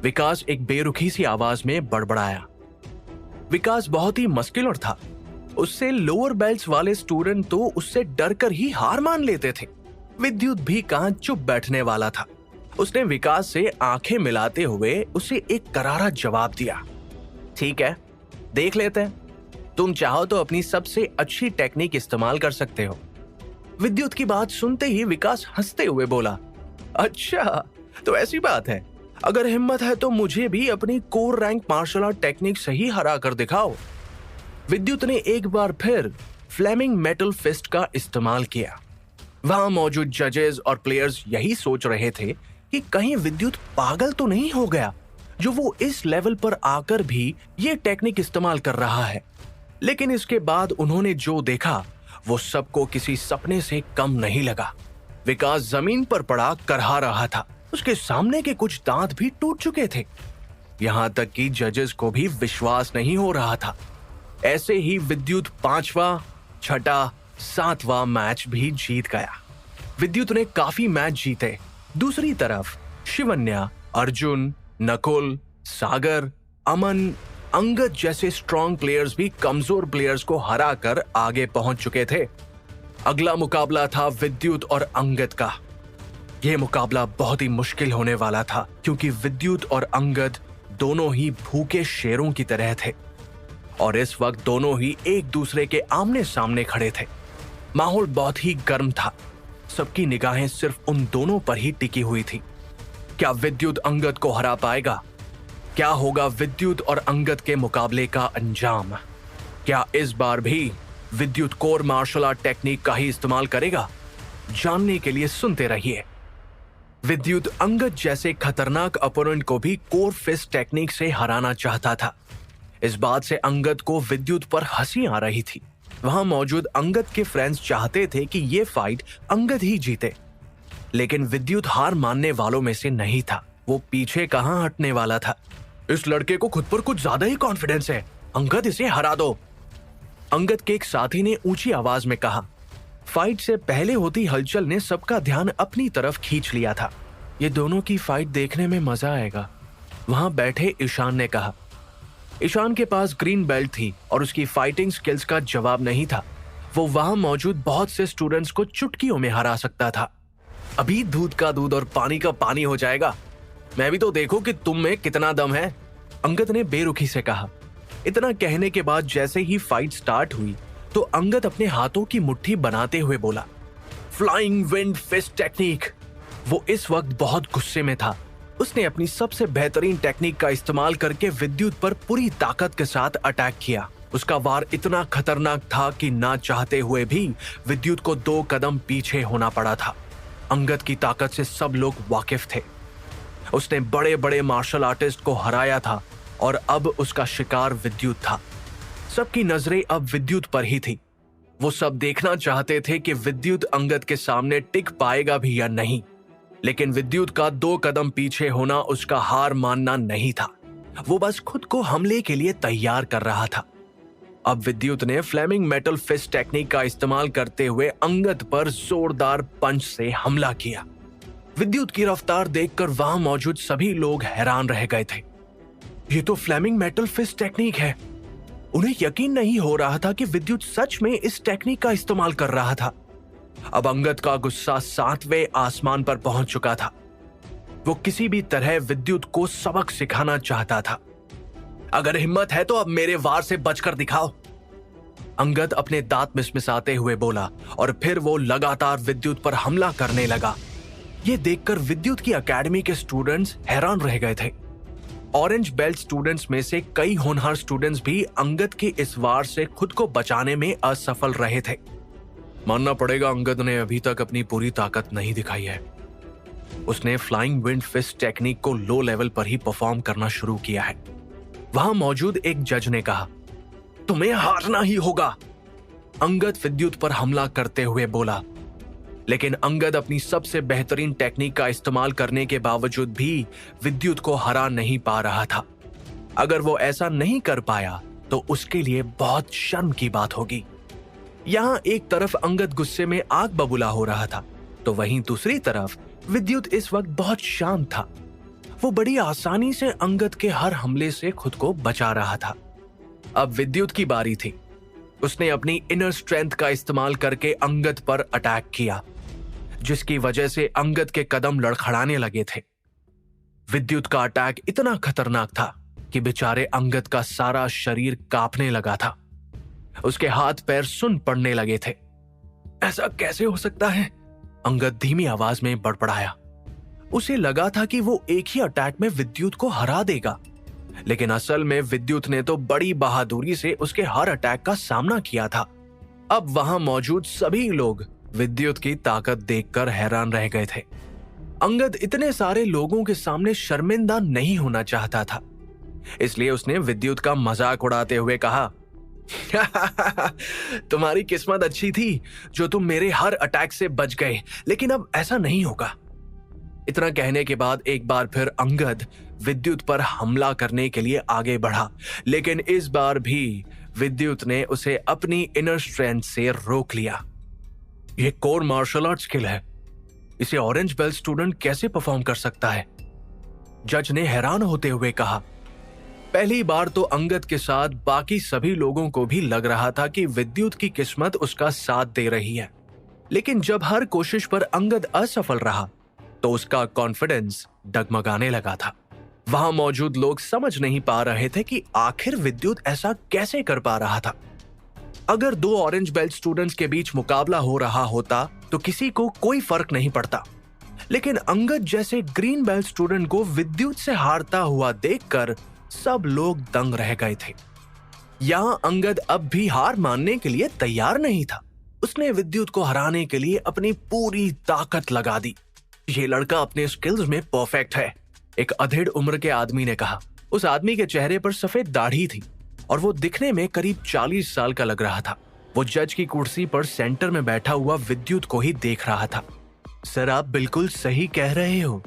Vikas एक बेरुखी सी आवाज में बड़बड़ाया। विकास बहुत ही मस्कुलर था। उससे लोअर बेल्ट्स वाले स्टूडेंट तो उससे डरकर ही हार मान लेते थे। विद्युत भी कहां चुप बैठने वाला था। उसने विकास से आंखें मिलाते हुए उसे एक करारा जवाब दिया। ठीक है, देख लेते हैं। तुम चाहो तो अपनी सबसे अच्छी टेक्निक इस्तेमाल कर सकते हो। विद्युत की बात सुनते ही विकास हंसते हुए बोला, अच्छा तो ऐसी बात है। अगर हिम्मत है तो मुझे भी अपनी core rank martial art technique से ही हरा कर दिखाओ। विद्युत ने एक बार फिर फ्लेमिंग मेटल फिस्ट का इस्तेमाल किया। वहां मौजूद जजेस और प्लेयर्स यही सोच रहे थे कि कहीं विद्युत पागल तो नहीं हो गया जो वो इस लेवल पर आकर भी ये टेक्निक इस्तेमाल कर रहा है। लेकिन इसके बाद उन्होंने जो देखा वो सबको किसी सपने से कम नहीं लगा। विकास जमीन पर पड़ा करहा रहा था। उसके सामने के कुछ दांत भी टूट चुके थे। यहां तक कि जजेस को भी विश्वास नहीं हो रहा था। ऐसे ही विद्युत 5वां, 6ठा, 7वां मैच भी जीत गया। विद्युत ने काफी मैच जीते। दूसरी तरफ शिवन्या, अर्जुन, नकुल, सागर, अमन, अंगद जैसे स्ट्रॉन्ग प्लेयर्स भी कमजोर प्लेयर्स को हराकर आगे पहुंच चुके थे। अगला मुकाबला था विद्युत और अंगद का। यह मुकाबला बहुत ही मुश्किल होने वाला था क्योंकि विद्युत और अंगद दोनों ही भूखे शेरों की तरह थे और इस वक्त दोनों ही एक दूसरे के आमने सामने खड़े थे। माहौल बहुत ही गर्म था। सबकी निगाहें सिर्फ उन दोनों पर ही टिकी हुई थी। क्या विद्युत अंगद को हरा पाएगा? क्या होगा विद्युत और अंगद के मुकाबले का अंजाम? क्या इस बार भी विद्युत कोर मार्शल आर्ट टेक्निक का ही इस्तेमाल करेगा? जानने के लिए सुनते रहिए। विद्युत अंगद जैसे खतरनाक अपोनेंट को भी कोर फिस्ट टेक्निक से हराना चाहता था। इस बात से अंगद को विद्युत पर हंसी आ रही थी। वहां मौजूद अंगद के फ्रेंड्स चाहते थे कि ये फाइट अंगद ही जीते, लेकिन विद्युत हार मानने वालों में से नहीं था। वो पीछे कहां हटने वाला था। इस लड़के को खुद पर कुछ ज्यादा ही कॉन्फिडेंस है, अंगद इसे हरा दो, अंगद के एक साथी ने ऊंची आवाज में कहा। फाइट से पहले होती हलचल ने सबका ध्यान अपनी तरफ खींच लिया था। ये दोनों की फाइट देखने में मजा आएगा, वहां बैठे ईशान ने कहा। ईशान के पास ग्रीन बेल्ट थी और उसकी फाइटिंग स्किल्स का जवाब नहीं था। वो वहां मौजूद बहुत से स्टूडेंट्स को चुटकियों में हरा सकता था। अभी दूध का दूध और पानी का पानी हो जाएगा, मैं भी तो देखो कि तुम में कितना दम है, अंगद ने बेरुखी से कहा। इतना कहने के बाद जैसे ही फाइट स्टार्ट हुई तो अंगद अपने हाथों की मुट्ठी बनाते हुए बोला, फ्लाइंग विंड फिस्ट टेक्निक। वो इस वक्त बहुत गुस्से में था। उसने अपनी सबसे बेहतरीन टेक्निक का इस्तेमाल करके विद्युत पर पूरी ताकत के साथ अटैक किया। उसका वार इतना खतरनाक था कि ना चाहते हुए भी विद्युत को 2 कदम पीछे होना पड़ा था। अंगद की ताकत से सब लोग वाकिफ थे। उसने बड़े बड़े मार्शल आर्टिस्ट को हराया था और अब उसका शिकार विद्युत था। सबकी नजरें अब विद्युत पर ही थी। वो सब देखना चाहते थे कि विद्युत अंगद के सामने टिक पाएगा भी या नहीं, लेकिन विद्युत का 2 कदम पीछे होना उसका हार मानना नहीं था। वो बस खुद को हमले के लिए तैयार कर रहा था। अब विद्युत ने फ्लेमिंग मेटल फिस्ट टेक्निक का इस्तेमाल करते हुए अंगद पर जोरदार पंच से हमला किया। विद्युत की रफ्तार देखकर वहां मौजूद सभी लोग हैरान रह गए थे। ये तो फ्लेमिंग मेटल फिस्ट टेक्निक है। उन्हें यकीन नहीं हो रहा था कि विद्युत सच में इस टेक्निक का इस्तेमाल कर रहा था। अब अंगद का गुस्सा 7वें आसमान पर पहुंच चुका था। वो किसी भी तरह विद्युत को सबक सिखाना चाहता था। अगर हिम्मत है तो अब मेरे वार से बचकर दिखाओ, अंगद अपने दांत मिसमिसाते हुए बोला और फिर वो लगातार विद्युत पर हमला करने लगा। ये देखकर विद्युत की एकेडमी के स्टूडेंट्स हैरान रह गए थे। ऑरेंज बेल्ट स्टूडेंट्स में से कई होनहार स्टूडेंट्स भी अंगद के इस वार से खुद को बचाने में असफल रहे थे। मानना पड़ेगा, अंगद ने अभी तक अपनी पूरी ताकत नहीं दिखाई है। उसने फ्लाइंग विंड फिस्ट टेक्निक को लो लेवल पर ही परफॉर्म करना शुरू किया है। वहां मौजूद एक जज ने कहा, तुम्हें हारना ही होगा, अंगद विद्युत पर हमला करते हुए बोला। लेकिन अंगद अपनी सबसे बेहतरीन टेक्निक का इस्तेमाल करने के बावजूद भी विद्युत को हरा नहीं पा रहा था। अगर वो ऐसा नहीं कर पाया तो उसके लिए बहुत शर्म की बात होगी। यहां एक तरफ अंगद गुस्से में आग बबूला हो रहा था, तो वहीं दूसरी तरफ विद्युत इस वक्त बहुत शांत था। वो बड़ी आसानी से अंगद के हर हमले से खुद को बचा रहा था। अब विद्युत की बारी थी। उसने अपनी इनर स्ट्रेंथ का इस्तेमाल करके अंगद पर अटैक किया, जिसकी वजह से अंगद के कदम लड़खड़ाने लगे थे। विद्युत का अटैक इतना खतरनाक था कि बेचारे अंगद का सारा शरीर कांपने लगा था। उसके हाथ पैर सुन पड़ने लगे थे। ऐसा कैसे हो सकता है? अंगद धीमी आवाज में बड़बड़ाया। उसे लगा था कि वो एक ही अटैक में विद्युत को हरा देगा, लेकिन असल में विद्युत ने तो बड़ी बहादुरी से उसके हर अटैक का सामना किया था। अब वहां मौजूद सभी लोग विद्युत की ताकत देखकर हैरान रह गए थे। अंगद इतने सारे लोगों के सामने शर्मिंदा नहीं होना चाहता था, इसलिए उसने विद्युत का मजाक उड़ाते हुए कहा, तुम्हारी किस्मत अच्छी थी जो तुम मेरे हर अटैक से बच गए, लेकिन अब ऐसा नहीं होगा। इतना कहने के बाद एक बार फिर अंगद विद्युत पर हमला करने के लिए आगे बढ़ा, लेकिन इस बार भी विद्युत ने उसे अपनी इनर स्ट्रेंथ से रोक लिया। यह कोर मार्शल आर्ट स्किल है, इसे ऑरेंज बेल्ट स्टूडेंट कैसे परफॉर्म कर सकता है? जज ने हैरान होते हुए कहा। पहली बार तो अंगद के साथ बाकी सभी लोगों को भी लग रहा था कि विद्युत की किस्मत उसका साथ दे रही है, लेकिन जब हर कोशिश पर अंगद असफल रहा तो उसका कॉन्फिडेंस डगमगाने लगा था। वहां मौजूद लोग समझ नहीं पा रहे थे कि आखिर विद्युत ऐसा कैसे कर पा रहा था। अगर 2 ऑरेंज बेल्ट स्टूडेंट्स के बीच मुकाबला हो रहा होता तो किसी को कोई फर्क नहीं पड़ता, लेकिन अंगद जैसे ग्रीन बेल्ट स्टूडेंट को विद्युत से हारता हुआ देखकर सब लोग दंग रह गए थे। यहां अंगद अब भी हार मानने के लिए तैयार नहीं था। उसने विद्युत को हराने के लिए अपनी पूरी ताकत लगा दी। ये लड़का अपने स्किल्स में परफेक्ट है, एक अधेड़ उम्र के आदमी ने कहा। उस आदमी के चेहरे पर सफेद दाढ़ी थी और वो दिखने में करीब 40 साल का लग रहा था। वो जज की कुर्सी पर सेंटर में बैठा हुआ विद्युत को ही देख रहा था। सर, आप बिल्कुल सही कह रहे हो,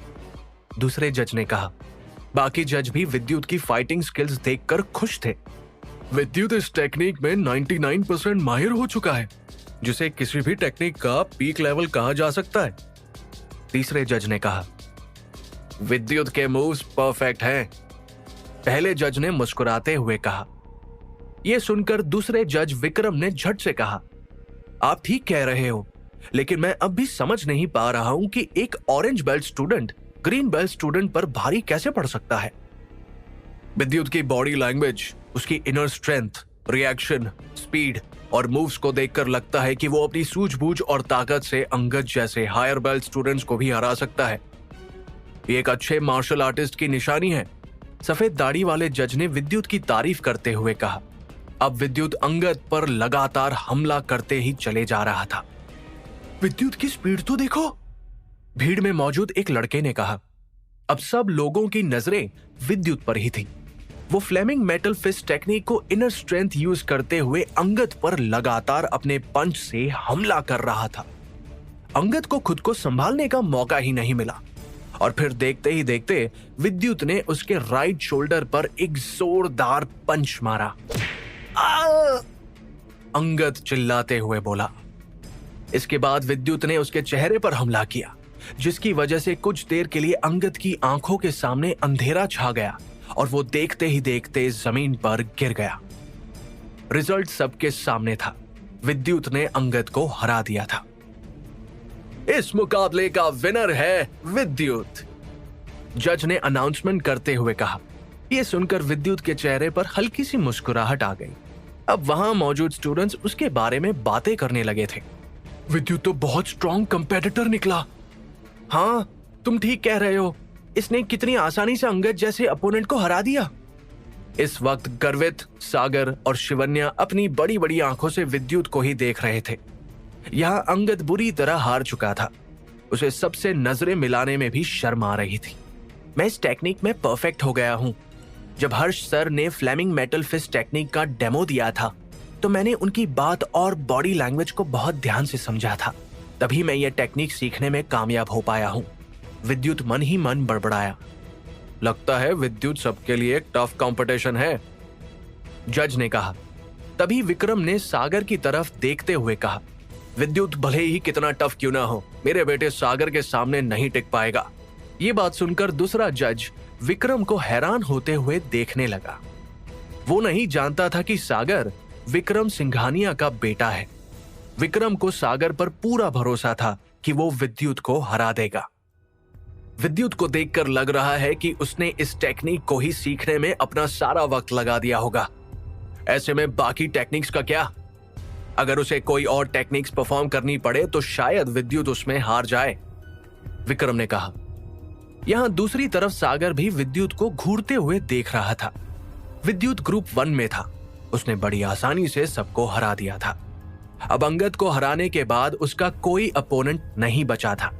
दूसरे जज ने कहा। बाकी जज भी विद्युत की फाइटिंग स्किल्स देखकर खुश थे। विद्युत इस टेक्निक में 99% माहिर हो चुका है, जिसे किसी भी टेक्निक का पीक लेवल कहा जा सकता है, तीसरे जज ने कहा। विद्युत के मूव्स परफेक्ट हैं, पहले जज ने मुस्कुराते हुए कहा। यह सुनकर दूसरे जज विक्रम ने झट से कहा, आप ठीक कह रहे हो, लेकिन मैं अब भी समझ नहीं पा रहा हूं कि एक orange belt student green belt student पर भारी कैसे पड़ सकता है। विद्युत की बॉडी लैंग्वेज, उसकी इनर स्ट्रेंथ, रिएक्शन, स्पीड और मूव्स को देखकर लगता है कि वो अपनी सूझबूझ और ताकत से अंगद जैसे हायर बेल्ट स्टूडेंट्स को भी हरा सकता है। ये एक अच्छे मार्शल आर्टिस्ट की निशानी है, सफेद दाढ़ी वाले जज ने विद्युत की तारीफ करते हुए कहा। अब विद्युत अंगद पर लगातार हमला करते ही चले जा रहा था। विद्युत की स्पीड तो देखो, भीड़ में मौजूद एक लड़के ने कहा। अब सब लोगों की नजरें विद्युत पर ही थी। वो फ्लेमिंग मेटल फिस्ट टेक्निक को इनर स्ट्रेंथ यूज करते हुए अंगद पर लगातार अपने पंच से हमला कर रहा था। अंगद को खुद को संभालने का मौका ही नहीं मिला और फिर देखते ही देखते विद्युत ने उसके राइट शोल्डर पर एक जोरदार पंच मारा। अंगद चिल्लाते हुए बोला। इसके बाद विद्युत ने उसके चेहरे पर हमला किया, जिसकी वजह से कुछ देर के लिए अंगद की आंखों के सामने अंधेरा छा गया और वो देखते ही देखते जमीन पर गिर गया। रिजल्ट सबके सामने था, विद्युत ने अंगद को हरा दिया था। इस मुकाबले का विनर है विद्युत, जज ने अनाउंसमेंट करते हुए कहा। यह सुनकर विद्युत के चेहरे पर हल्की सी मुस्कुराहट आ गई। अब वहां मौजूद स्टूडेंट्स उसके बारे में बातें करने लगे थे। विद्युत तो बहुत स्ट्रॉन्ग कंपेटिटर निकला। हाँ, तुम ठीक कह रहे हो, इसने कितनी आसानी से अंगद जैसे अपोनेंट को हरा दिया। इस वक्त गर्वित, सागर और शिवन्या अपनी बड़ी बड़ी आंखों से विद्युत को ही देख रहे थे। यहां अंगद बुरी तरह हार चुका था। उसे सबसे नजरें मिलाने में भी शर्म आ रही थी। मैं इस टेक्निक में परफेक्ट हो गया हूं। जब हर्ष सर ने फ्लेमिंग मेटल फिस्ट टेक्निक का डेमो दिया था तो मैंने उनकी बात और बॉडी लैंग्वेज को बहुत ध्यान से समझा था, तभी मैं यह टेक्निक सीखने में कामयाब हो पाया हूं। विद्युत मन ही मन बड़बड़ाया। लगता है विद्युत सबके लिए एक टफ कंपटीशन है, जज ने कहा। तभी विक्रम ने सागर की तरफ देखते हुए कहा, विद्युत भले ही कितना टफ क्यों ना हो, मेरे बेटे सागर के सामने नहीं टिक पाएगा। ये बात सुनकर दूसरा जज विक्रम को हैरान होते हुए देखने लगा। वो नहीं जानता था कि सागर विक्रम सिंघानिया का बेटा है। विक्रम को सागर पर पूरा भरोसा था कि वो विद्युत को हरा देगा। विद्युत को देखकर लग रहा है कि उसने इस टेक्निक को ही सीखने में अपना सारा वक्त लगा दिया होगा। ऐसे में बाकी टेक्निक्स का क्या? अगर उसे कोई और टेक्निक्स परफॉर्म करनी पड़े तो शायद विद्युत उसमें हार जाए, विक्रम ने कहा। यहां दूसरी तरफ सागर भी विद्युत को घूरते हुए देख रहा था। विद्युत ग्रुप 1 में था। उसने बड़ी आसानी से सबको हरा दिया था। अब अंगद को हराने के बाद उसका कोई अपोनेंट नहीं बचा था।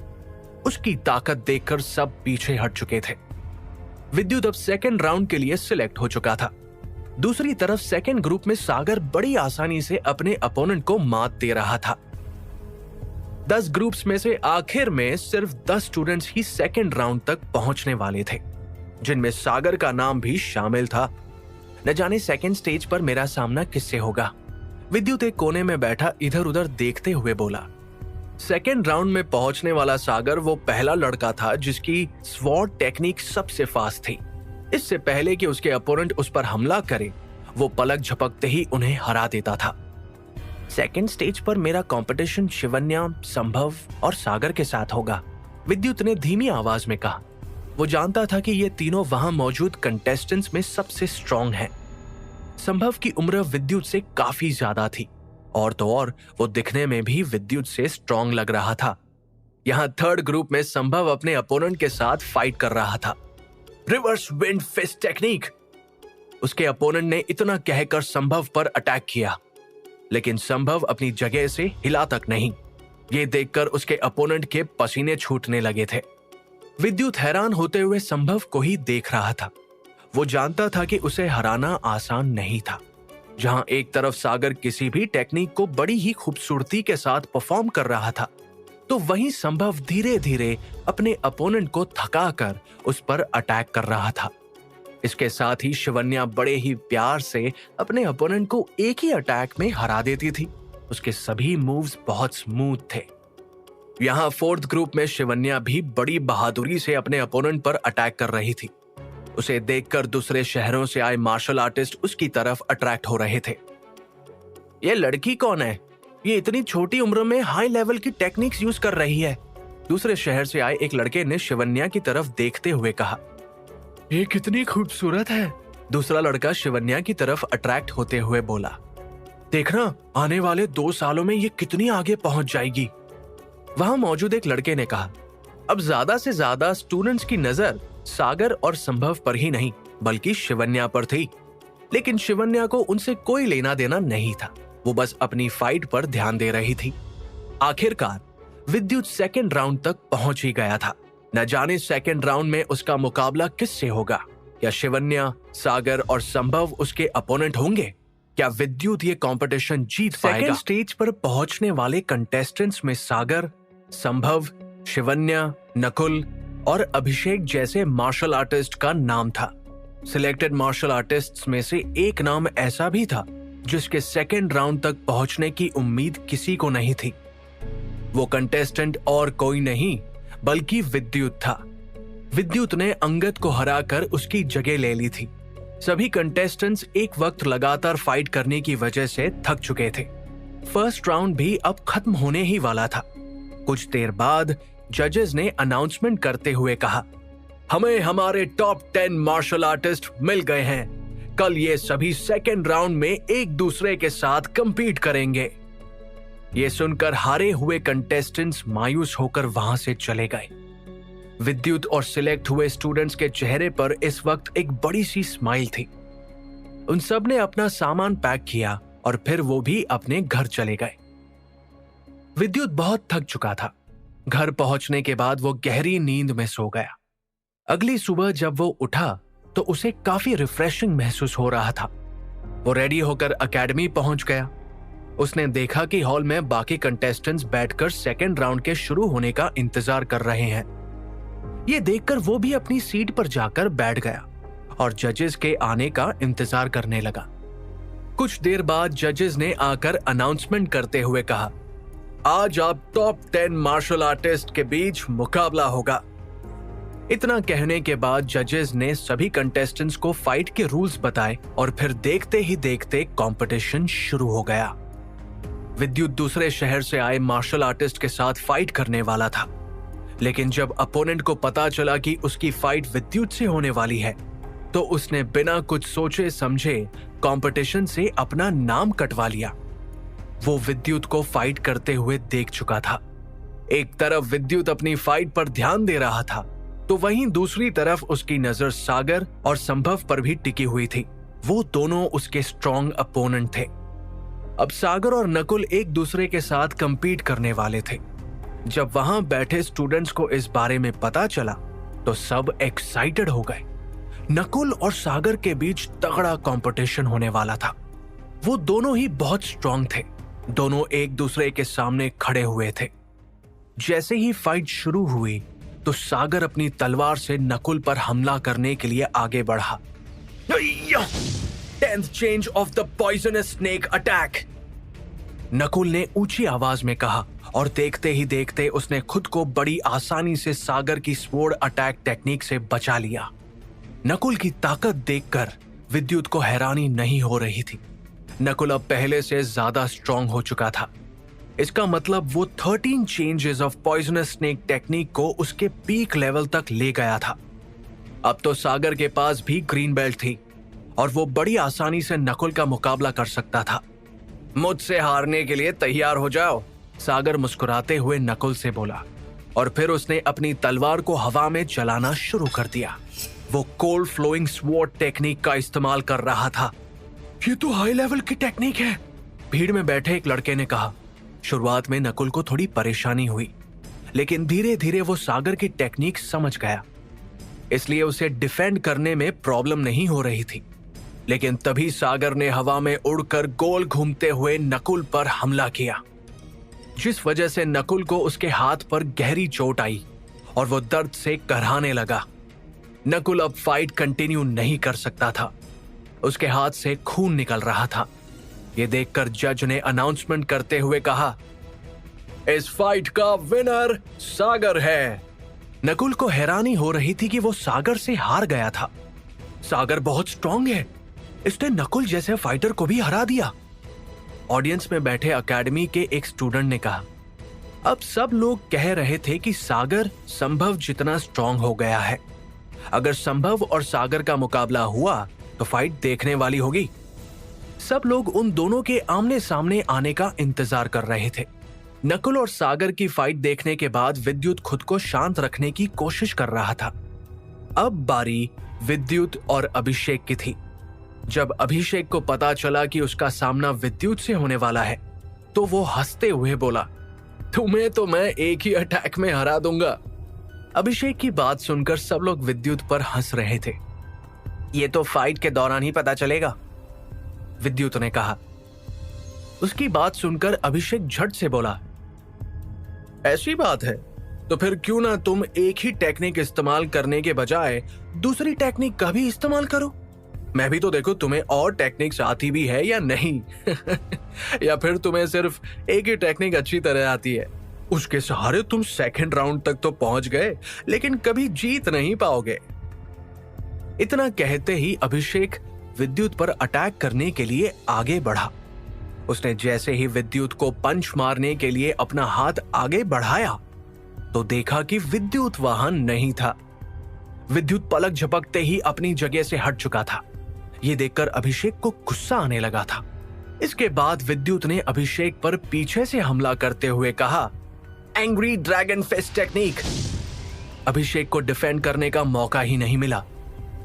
उसकी ताकत देखकर सब पीछे हट चुके थे। विद्युत अब सेकंड राउंड के लिए सिलेक्ट हो चुका था। दूसरी तरफ सेकंड ग्रुप में सागर बड़ी आसानी से अपने अपोनेंट को मात दे रहा था। 10 ग्रुप्स में से आखिर में सिर्फ 10 स्टूडेंट्स ही सेकंड राउंड तक पहुंचने वाले थे, जिनमें सागर का नाम भी शामिल था। न जाने सेकंड स्टेज पर मेरा सामना किससे होगा, विद्युत एक कोने में बैठा इधर उधर देखते हुए बोला। सेकंड राउंड में पहुंचने वाला सागर वो पहला लड़का था जिसकी स्वॉर्ड टेक्निक सबसे फास्ट थी। इससे पहले कि उसके अपोनेंट उस पर हमला करे, वो पलक झपकते ही उन्हें हरा देता था। सेकंड स्टेज पर मेरा कंपटीशन शिवन्या, संभव और सागर के साथ होगा, विद्युत ने धीमी आवाज में कहा। वो जानता था कि ये तीनों वहां मौजूद कंटेस्टेंट्स में सबसे स्ट्रॉन्ग हैं। संभव की उम्र विद्युत से काफी ज्यादा थी और तो और वो दिखने में भी विद्युत से स्ट्रॉन्ग लग रहा था। यहां थर्ड ग्रुप में संभव अपने अपोनेंट के साथ फाइट कर रहा था। Reverse wind fist technique. उसके अपोनेंट ने इतना कहकर संभव पर अटैक किया, लेकिन संभव अपनी जगह से हिला तक नहीं। ये देखकर उसके अपोनेंट के पसीने छूटने लगे थे। विद्युत हैरान होते हुए संभव को ही देख रहा था। वो जानता था कि उसे हराना आसान नहीं था। जहां एक तरफ सागर किसी भी टेक्निक को बड़ी ही खूबसूरती के साथ परफॉर्म कर रहा था, तो वहीं संभव धीरे धीरे अपने अपोनेंट को थकाकर उस पर अटैक कर रहा था। इसके साथ ही शिवन्या बड़े ही प्यार से अपने अपोनेंट को एक ही अटैक में हरा देती थी। उसके सभी मूव्स बहुत स्मूथ थे। यहाँ फोर्थ ग्रुप में शिवन्या भी बड़ी बहादुरी से अपने अपोनेंट पर अटैक कर रही थी। उसे देखकर दूसरे शहरों से आए मार्शल आर्टिस्ट उसकी तरफ अट्रैक्ट हो रहे थे। ये लड़की कौन है? ये इतनी छोटी उम्र में हाई लेवल की टेक्निक्स यूज कर रही है। दूसरे शहर से आए एक लड़के ने शिवन्या की तरफ देखते हुए कहा। ये कितनी खूबसूरत है। दूसरा लड़का शिवन्या की तरफ अट्रैक्ट होते हुए बोला। देखना, आने वाले 2 सालों में ये कितनी आगे पहुंच जाएगी। वहां मौजूद एक लड़के ने कहा। अब ज्यादा से ज्यादा स्टूडेंट्स की नजर सागर और संभव पर ही नहीं बल्कि शिवन्या पर थी, लेकिन शिवन्या को उनसे कोई लेना देना नहीं था। वो बस अपनी फाइट पर ध्यान दे रही थी। आखिरकार विद्युत सेकंड राउंड तक पहुंच ही गया था। न जाने सेकंड राउंड में उसका मुकाबला किससे होगा। क्या शिवन्या, सागर और संभव उसके अपोनेंट होंगे? क्या विद्युत ये कंपटीशन जीत पाएगा? सेकंड स्टेज पर पहुंचने वाले कंटेस्टेंट्स में सागर, संभव, शिवन्या, नकुल और अभिषेक जैसे मार्शल आर्टिस्ट का नाम था। सिलेक्टेड मार्शल आर्टिस्ट्स में से एक नाम ऐसा भी था जिसके सेकंड राउंड तक पहुंचने की उम्मीद किसी को नहीं थी। वो कंटेस्टेंट और कोई नहीं बल्कि विद्युत था। विद्युत ने अंगद को हराकर उसकी जगह ले ली थी। सभी कंटेस्टेंट्स एक वक्त लगातार फाइट करने की वजह से थक चुके थे। फर्स्ट राउंड भी अब खत्म होने ही वाला था। कुछ देर बाद जजेस ने अनाउंसमेंट करते हुए कहा, हमें हमारे टॉप 10 मार्शल आर्टिस्ट मिल गए हैं। कल ये सभी सेकेंड राउंड में एक दूसरे के साथ कंपीट करेंगे। ये सुनकर हारे हुए कंटेस्टेंट्स मायूस होकर वहां से चले गए। विद्युत और सिलेक्ट हुए स्टूडेंट्स के चेहरे पर इस वक्त एक बड़ी सी स्माइल थी। उन सब ने अपना सामान पैक किया और फिर वो भी अपने घर चले गए। विद्युत बहुत थक चुका था। घर पहुंचने के बाद वो गहरी नींद में सो गया। अगली सुबह जब वो उठा तो उसे काफी रिफ्रेशिंग महसूस हो रहा था। वो रेडी होकर एकेडमी पहुंच गया। उसने देखा कि हॉल में बाकी कंटेस्टेंट्स बैठकर सेकेंड राउंड के शुरू होने का इंतजार कर रहे हैं। ये देखकर वो भी अपनी सीट पर जाकर बैठ गया और जजेस के आने का इंतजार करने लगा। कुछ देर बाद जजेस ने आकर अनाउंसमेंट करते हुए कहा, आज आप टॉप 10 मार्शल आर्टिस्ट के बीच मुकाबला होगा। इतना कहने के बाद जजेस ने सभी कंटेस्टेंट्स को फाइट के रूल्स बताए और फिर देखते ही देखते कंपटीशन शुरू हो गया। विद्युत दूसरे शहर से आए मार्शल आर्टिस्ट के साथ फाइट करने वाला था, लेकिन जब अपोनेंट को पता चला कि उसकी फाइट विद्युत से होने वाली है, तो उसने बिना कुछ सोचे समझे कंपटीशन से अपना नाम कटवा लिया। वो विद्युत को फाइट करते हुए देख चुका था। एक तरफ विद्युत अपनी फाइट पर ध्यान दे रहा था, तो वहीं दूसरी तरफ उसकी नजर सागर और संभव पर भी टिकी हुई थी। वो दोनों उसके स्ट्रॉन्ग अपोनेंट थे। अब सागर और नकुल एक दूसरे के साथ कंपीट करने वाले थे। जब वहां बैठे स्टूडेंट्स को इस बारे में पता चला तो सब एक्साइटेड हो गए। नकुल और सागर के बीच तगड़ा कंपटीशन होने वाला था। वो दोनों ही बहुत स्ट्रॉन्ग थे। दोनों एक दूसरे के सामने खड़े हुए थे। जैसे ही फाइट शुरू हुई तो सागर अपनी तलवार से नकुल पर हमला करने के लिए आगे बढ़ा। 10th change of the poisonous snake attack, Nakul ने ऊंची आवाज में कहा और देखते ही देखते उसने खुद को बड़ी आसानी से सागर की स्वॉर्ड अटैक टेक्निक से बचा लिया। नकुल की ताकत देखकर विद्युत को हैरानी नहीं हो रही थी। नकुल अब पहले से ज्यादा स्ट्रॉन्ग हो चुका था। इसका मतलब वो 13 changes of poisonous snake technique को उसके पीक लेवल तक ले गया था। अब तो सागर के पास भी ग्रीन बेल्ट थी और वो बड़ी आसानी से नकुल का मुकाबला कर सकता था। मुझसे हारने के लिए तैयार हो जाओ, सागर मुस्कुराते हुए नकुल से बोला और फिर उसने अपनी तलवार को हवा में चलाना शुरू कर दिया। वो कोल्ड फ्लोइंग स्वॉर्ड टेक्निक का इस्तेमाल कर रहा था। ये तो हाई लेवल की टेक्निक है, भीड़ में बैठे एक लड़के ने कहा। शुरुआत में नकुल को थोड़ी परेशानी हुई, लेकिन धीरे धीरे वो सागर की टेक्निक समझ गया, इसलिए उसे डिफेंड करने में प्रॉब्लम नहीं हो रही थी। लेकिन तभी सागर ने हवा में उड़कर गोल घूमते हुए नकुल पर हमला किया, जिस वजह से नकुल को उसके हाथ पर गहरी चोट आई और वो दर्द से कराहने लगा। नकुल अब फाइट कंटिन्यू नहीं कर सकता था, उसके हाथ से खून निकल रहा था। ये देखकर जज ने अनाउंसमेंट करते हुए कहा, इस फाइट का विनर सागर है। नकुल को हैरानी हो रही थी कि वो सागर से हार गया था। सागर बहुत स्ट्रांग है, इसने नकुल जैसे फाइटर को भी हरा दिया। ऑडियंस में बैठे एकेडमी के एक स्टूडेंट ने कहा। अब सब लोग कह रहे थे कि सागर संभव जितना स्ट्रांग हो गया है। अगर संभव और सागर का मुकाबला हुआ तो फाइट देखने वाली होगी। सब लोग उन दोनों के आमने सामने आने का इंतजार कर रहे थे। नकुल और सागर की फाइट देखने के बाद विद्युत खुद को शांत रखने की कोशिश कर रहा था। अब बारी विद्युत और अभिषेक की थी। जब अभिषेक को पता चला कि उसका सामना विद्युत से होने वाला है, तो वो हंसते हुए बोला, तुम्हें तो मैं एक ही अटैक में हरा दूंगा। अभिषेक की बात सुनकर सब लोग विद्युत पर हंस रहे थे। ये तो फाइट के दौरान ही पता चलेगा, विद्युत ने कहा। उसकी बात सुनकर अभिषेक झट से बोला, ऐसी बात है तो फिर क्यों ना तुम एक ही टेक्निक इस्तेमाल करने के बजाय दूसरी टेक्निक का भी इस्तेमाल करो। मैं भी तो देखो तुम्हें और टेक्निक्स आती भी है या नहीं। या फिर तुम्हें सिर्फ एक ही टेक्निक अच्छी तरह आती है, उसके सहारे तुम सेकंड राउंड तक तो पहुंच गए लेकिन कभी जीत नहीं पाओगे। इतना कहते ही अभिषेक विद्युत पर अटैक करने के लिए आगे बढ़ा। उसने जैसे ही विद्युत को पंच मारने के लिए अपना हाथ आगे बढ़ाया तो देखा कि विद्युत वहां नहीं था। विद्युत पलक झपकते ही अपनी जगह से हट चुका था। यह देखकर अभिषेक को गुस्सा आने लगा था। इसके बाद विद्युत ने अभिषेक पर पीछे से हमला करते हुए कहा, एंग्री ड्रैगन फिस्ट टेक्निक। अभिषेक को डिफेंड करने का मौका ही नहीं मिला।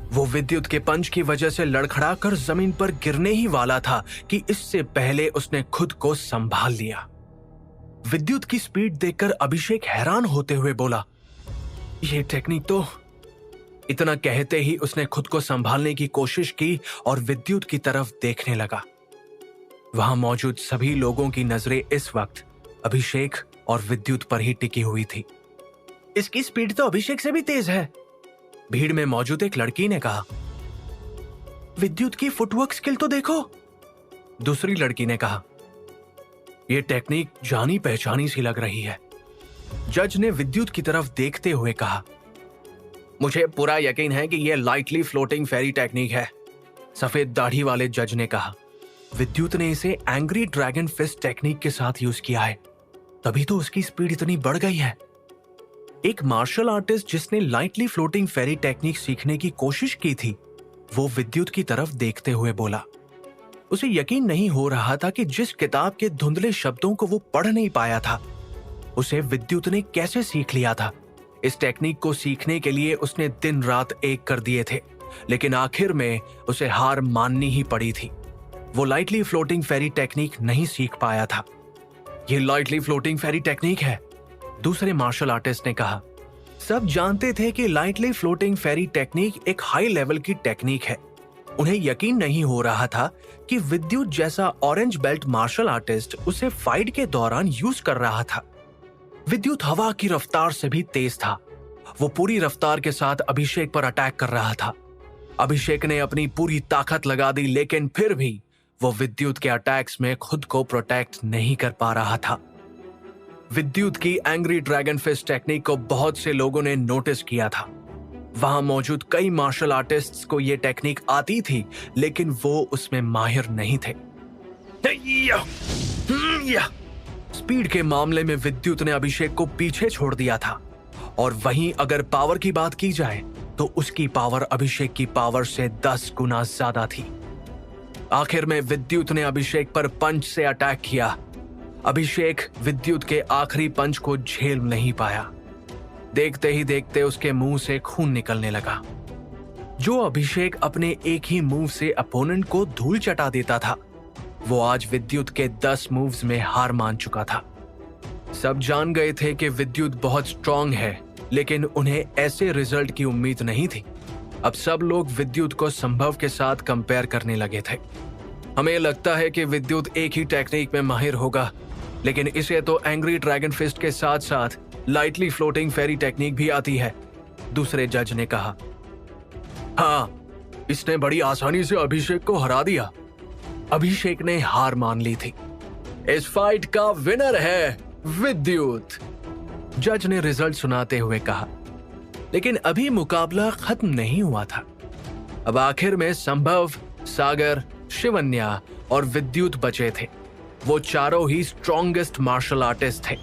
वो विद्युत के पंच की वजह से लड़खड़ाकर जमीन पर गिरने ही वाला था कि इससे पहले उसने खुद को संभाल लिया। विद्युत की स्पीड देखकर अभिषेक हैरान होते हुए बोला, यह टेक्निक तो। इतना कहते ही उसने खुद को संभालने की कोशिश की और विद्युत की तरफ देखने लगा। वहां मौजूद सभी लोगों की नजरें इस वक्त अभिषेक और विद्युत पर ही टिकी हुई थी। इसकी स्पीड तो अभिषेक से भी तेज है, भीड़ में मौजूद एक लड़की ने कहा। विद्युत की फुटवर्क स्किल तो देखो, दूसरी लड़की ने कहा। यह टेक्निक जानी पहचानी सी लग रही है। जज ने विद्युत की तरफ देखते हुए कहा, मुझे पूरा यकीन है कि यह लाइटली फ्लोटिंग फेरी टेक्निक है, सफेद दाढ़ी वाले जज ने कहा। विद्युत ने इसे एंग्री ड्रैगन फिस्ट टेक्निक के साथ यूज किया है, तभी तो उसकी स्पीड इतनी बढ़ गई है। एक मार्शल आर्टिस्ट जिसने लाइटली फ्लोटिंग फेरी टेक्निक सीखने की कोशिश की थी, वो विद्युत की तरफ देखते हुए बोला। उसे यकीन नहीं हो रहा था कि जिस किताब के धुंधले शब्दों को वो पढ़ नहीं पाया था, उसे विद्युत ने कैसे सीख लिया था। इस टेक्निक को सीखने के लिए उसने दिन रात एक कर दिए थे, लेकिन आखिर में उसे हार माननी ही पड़ी थी। वो लाइटली फ्लोटिंग फेरी टेक्निक नहीं सीख पाया था। ये लाइटली फ्लोटिंग फेरी टेक्निक है, दूसरे मार्शल आर्टिस्ट ने कहा। सब जानते थे कि लाइटली फ्लोटिंग फेरी टेक्निक एक हाई लेवल की टेक्निक है। उन्हें यकीन नहीं हो रहा था कि विद्युत जैसा ऑरेंज बेल्ट मार्शल आर्टिस्ट उसे फाइट के दौरान यूज कर रहा था। विद्युत हवा की रफ्तार से भी तेज था। वो पूरी रफ्तार के साथ अभिषेक पर अटैक कर रहा था। अभिषेक ने अपनी पूरी ताकत लगा दी, लेकिन फिर भी वो विद्युत के अटैक्स में खुद को प्रोटेक्ट नहीं कर पा रहा था। विद्युत की एंग्री ड्रैगन फिस्ट टेक्निक को बहुत से लोगों ने नोटिस किया था। वहां मौजूद कई मार्शल आर्टिस्ट्स को यह टेक्निक आती थी, लेकिन वो उसमें माहिर नहीं थे। स्पीड के मामले में विद्युत ने अभिषेक को पीछे छोड़ दिया था, और वहीं अगर पावर की बात की जाए तो उसकी पावर अभिषेक की पावर से 10 गुना ज्यादा थी। आखिर में विद्युत ने अभिषेक पर पंच से अटैक किया। अभिषेक विद्युत के आखिरी पंच को झेल नहीं पाया। देखते ही देखते उसके मुंह से खून निकलने लगा। जो अभिषेक अपने एक ही मूव से अपोनेंट को धूल चटा देता था, वो आज विद्युत के 10 मूव्स में हार मान चुका था। सब जान गए थे कि विद्युत बहुत स्ट्रांग है, लेकिन उन्हें ऐसे रिजल्ट की उम्मीद नहीं थी। अब सब लोग विद्युत को संभव के साथ कंपेयर करने लगे थे। हमें लगता है कि विद्युत एक ही टेक्निक में माहिर होगा, लेकिन इसे तो एंग्री ड्रैगन फिस्ट के साथ साथ लाइटली फ्लोटिंग फेरी टेक्निक भी आती है, दूसरे जज ने कहा। हाँ, इसने बड़ी आसानी से अभिषेक को हरा दिया। अभिषेक ने हार मान ली थी। इस फाइट का विनर है विद्युत, जज ने रिजल्ट सुनाते हुए कहा। लेकिन अभी मुकाबला खत्म नहीं हुआ था। अब आखिर में संभव, सागर, शिवन्या और विद्युत बचे थे। वो चारों ही स्ट्रॉन्गेस्ट मार्शल आर्टिस्ट थे।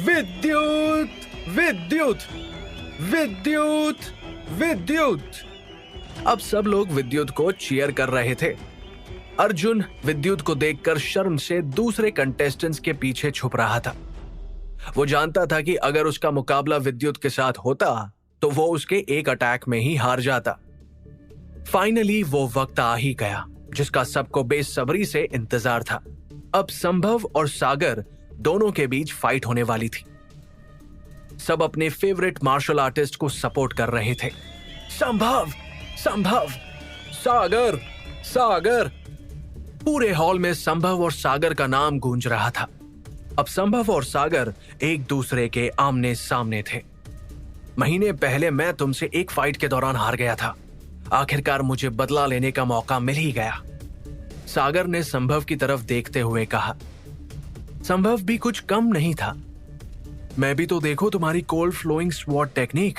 विद्युत, विद्युत, विद्युत, विद्युत। अब सब लोग विद्युत को चीयर कर रहे थे। अर्जुन विद्युत को देखकर शर्म से दूसरे कंटेस्टेंट्स के पीछे छुप रहा था। वो जानता था कि अगर उसका मुकाबला विद्युत के साथ होता तो वो उसके एक अटैक में ही हार जाता। फाइनली वो वक्त आ ही गया जिसका सबको बेसब्री से इंतजार था। अब संभव और सागर दोनों के बीच फाइट होने वाली थी। सब अपने फेवरेट मार्शल आर्टिस्ट को सपोर्ट कर रहे थे। संभव, संभव, सागर, सागर। पूरे हॉल में संभव और सागर का नाम गूंज रहा था। अब संभव और सागर एक दूसरे के आमने सामने थे। महीने पहले मैं तुमसे एक फाइट के दौरान हार गया था। आखिरकार मुझे बदला लेने का मौका मिल ही गया, सागर ने संभव की तरफ देखते हुए कहा। संभव भी कुछ कम नहीं था। मैं भी तो देखो तुम्हारी कोल्ड फ्लोइंग स्वॉर्ड टेक्निक,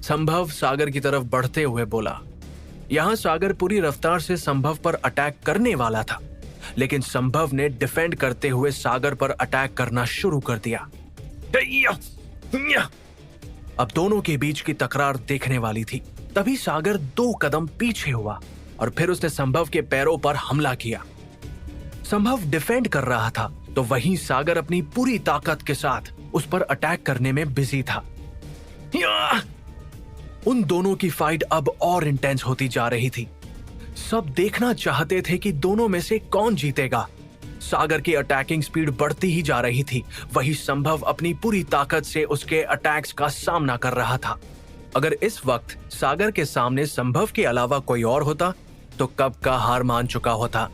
संभव सागर की तरफ बढ़ते हुए बोला। यहां सागर पूरी रफ्तार से संभव पर अटैक करने वाला था, लेकिन संभव ने डिफेंड करते हुए सागर पर अटैक करना शुरू कर दिया। अब दोनों के बीच की तकरार देखने वाली थी। तभी सागर 2 कदम पीछे हुआ और फिर उसने संभव के पैरों पर हमला किया। संभव डिफेंड कर रहा था तो वहीं सागर अपनी पूरी ताकत के साथ उस पर अटैक करने में बिजी था। उन दोनों की फाइट अब और इंटेंस होती जा रही थी। सब देखना चाहते थे कि दोनों में से कौन जीतेगा। सागर की अटैकिंग स्पीड बढ़ती ही जा रही थी, वही संभव अपनी पूरी ताकत से उसके अटैक्स का सामना कर रहा था। अगर इस वक्त सागर के सामने संभव के अलावा कोई और होता तो कब का हार मान चुका होता।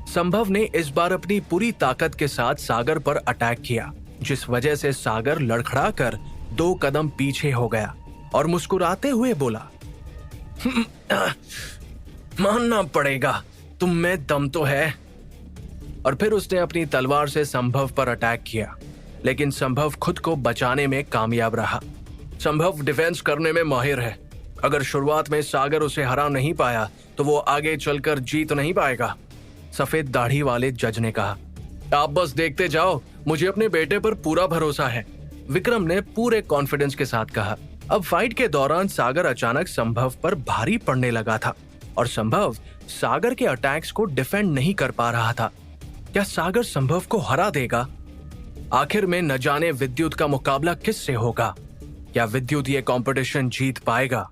संभव ने इस बार अपनी पूरी ताकत के साथ सागर पर अटैक किया, जिस वजह से सागर लड़खड़ाकर 2 कदम पीछे हो गया और मुस्कुराते हुए बोला, मानना पड़ेगा तुम में दम तो है। और फिर उसने अपनी तलवार से संभव पर अटैक किया, लेकिन संभव खुद को बचाने में कामयाब रहा। संभव डिफेंस करने में माहिर है। अगर शुरुआत में सागर उसे हरा नहीं पाया तो वो आगे चलकर जीत नहीं पाएगा, सफेद दाढ़ी वाले जज ने कहा। आप बस देखते जाओ, मुझे अपने बेटे पर पूरा भरोसा है, विक्रम ने पूरे कॉन्फिडेंस के साथ कहा। अब फाइट के दौरान सागर अचानक संभव पर भारी पड़ने लगा था और संभव सागर के अटैक्स को डिफेंड नहीं कर पा रहा था। क्या सागर संभव को हरा देगा? आखिर में न जाने विद्युत का मुकाबला किससे होगा। क्या विद्युत ये कंपटीशन जीत पाएगा?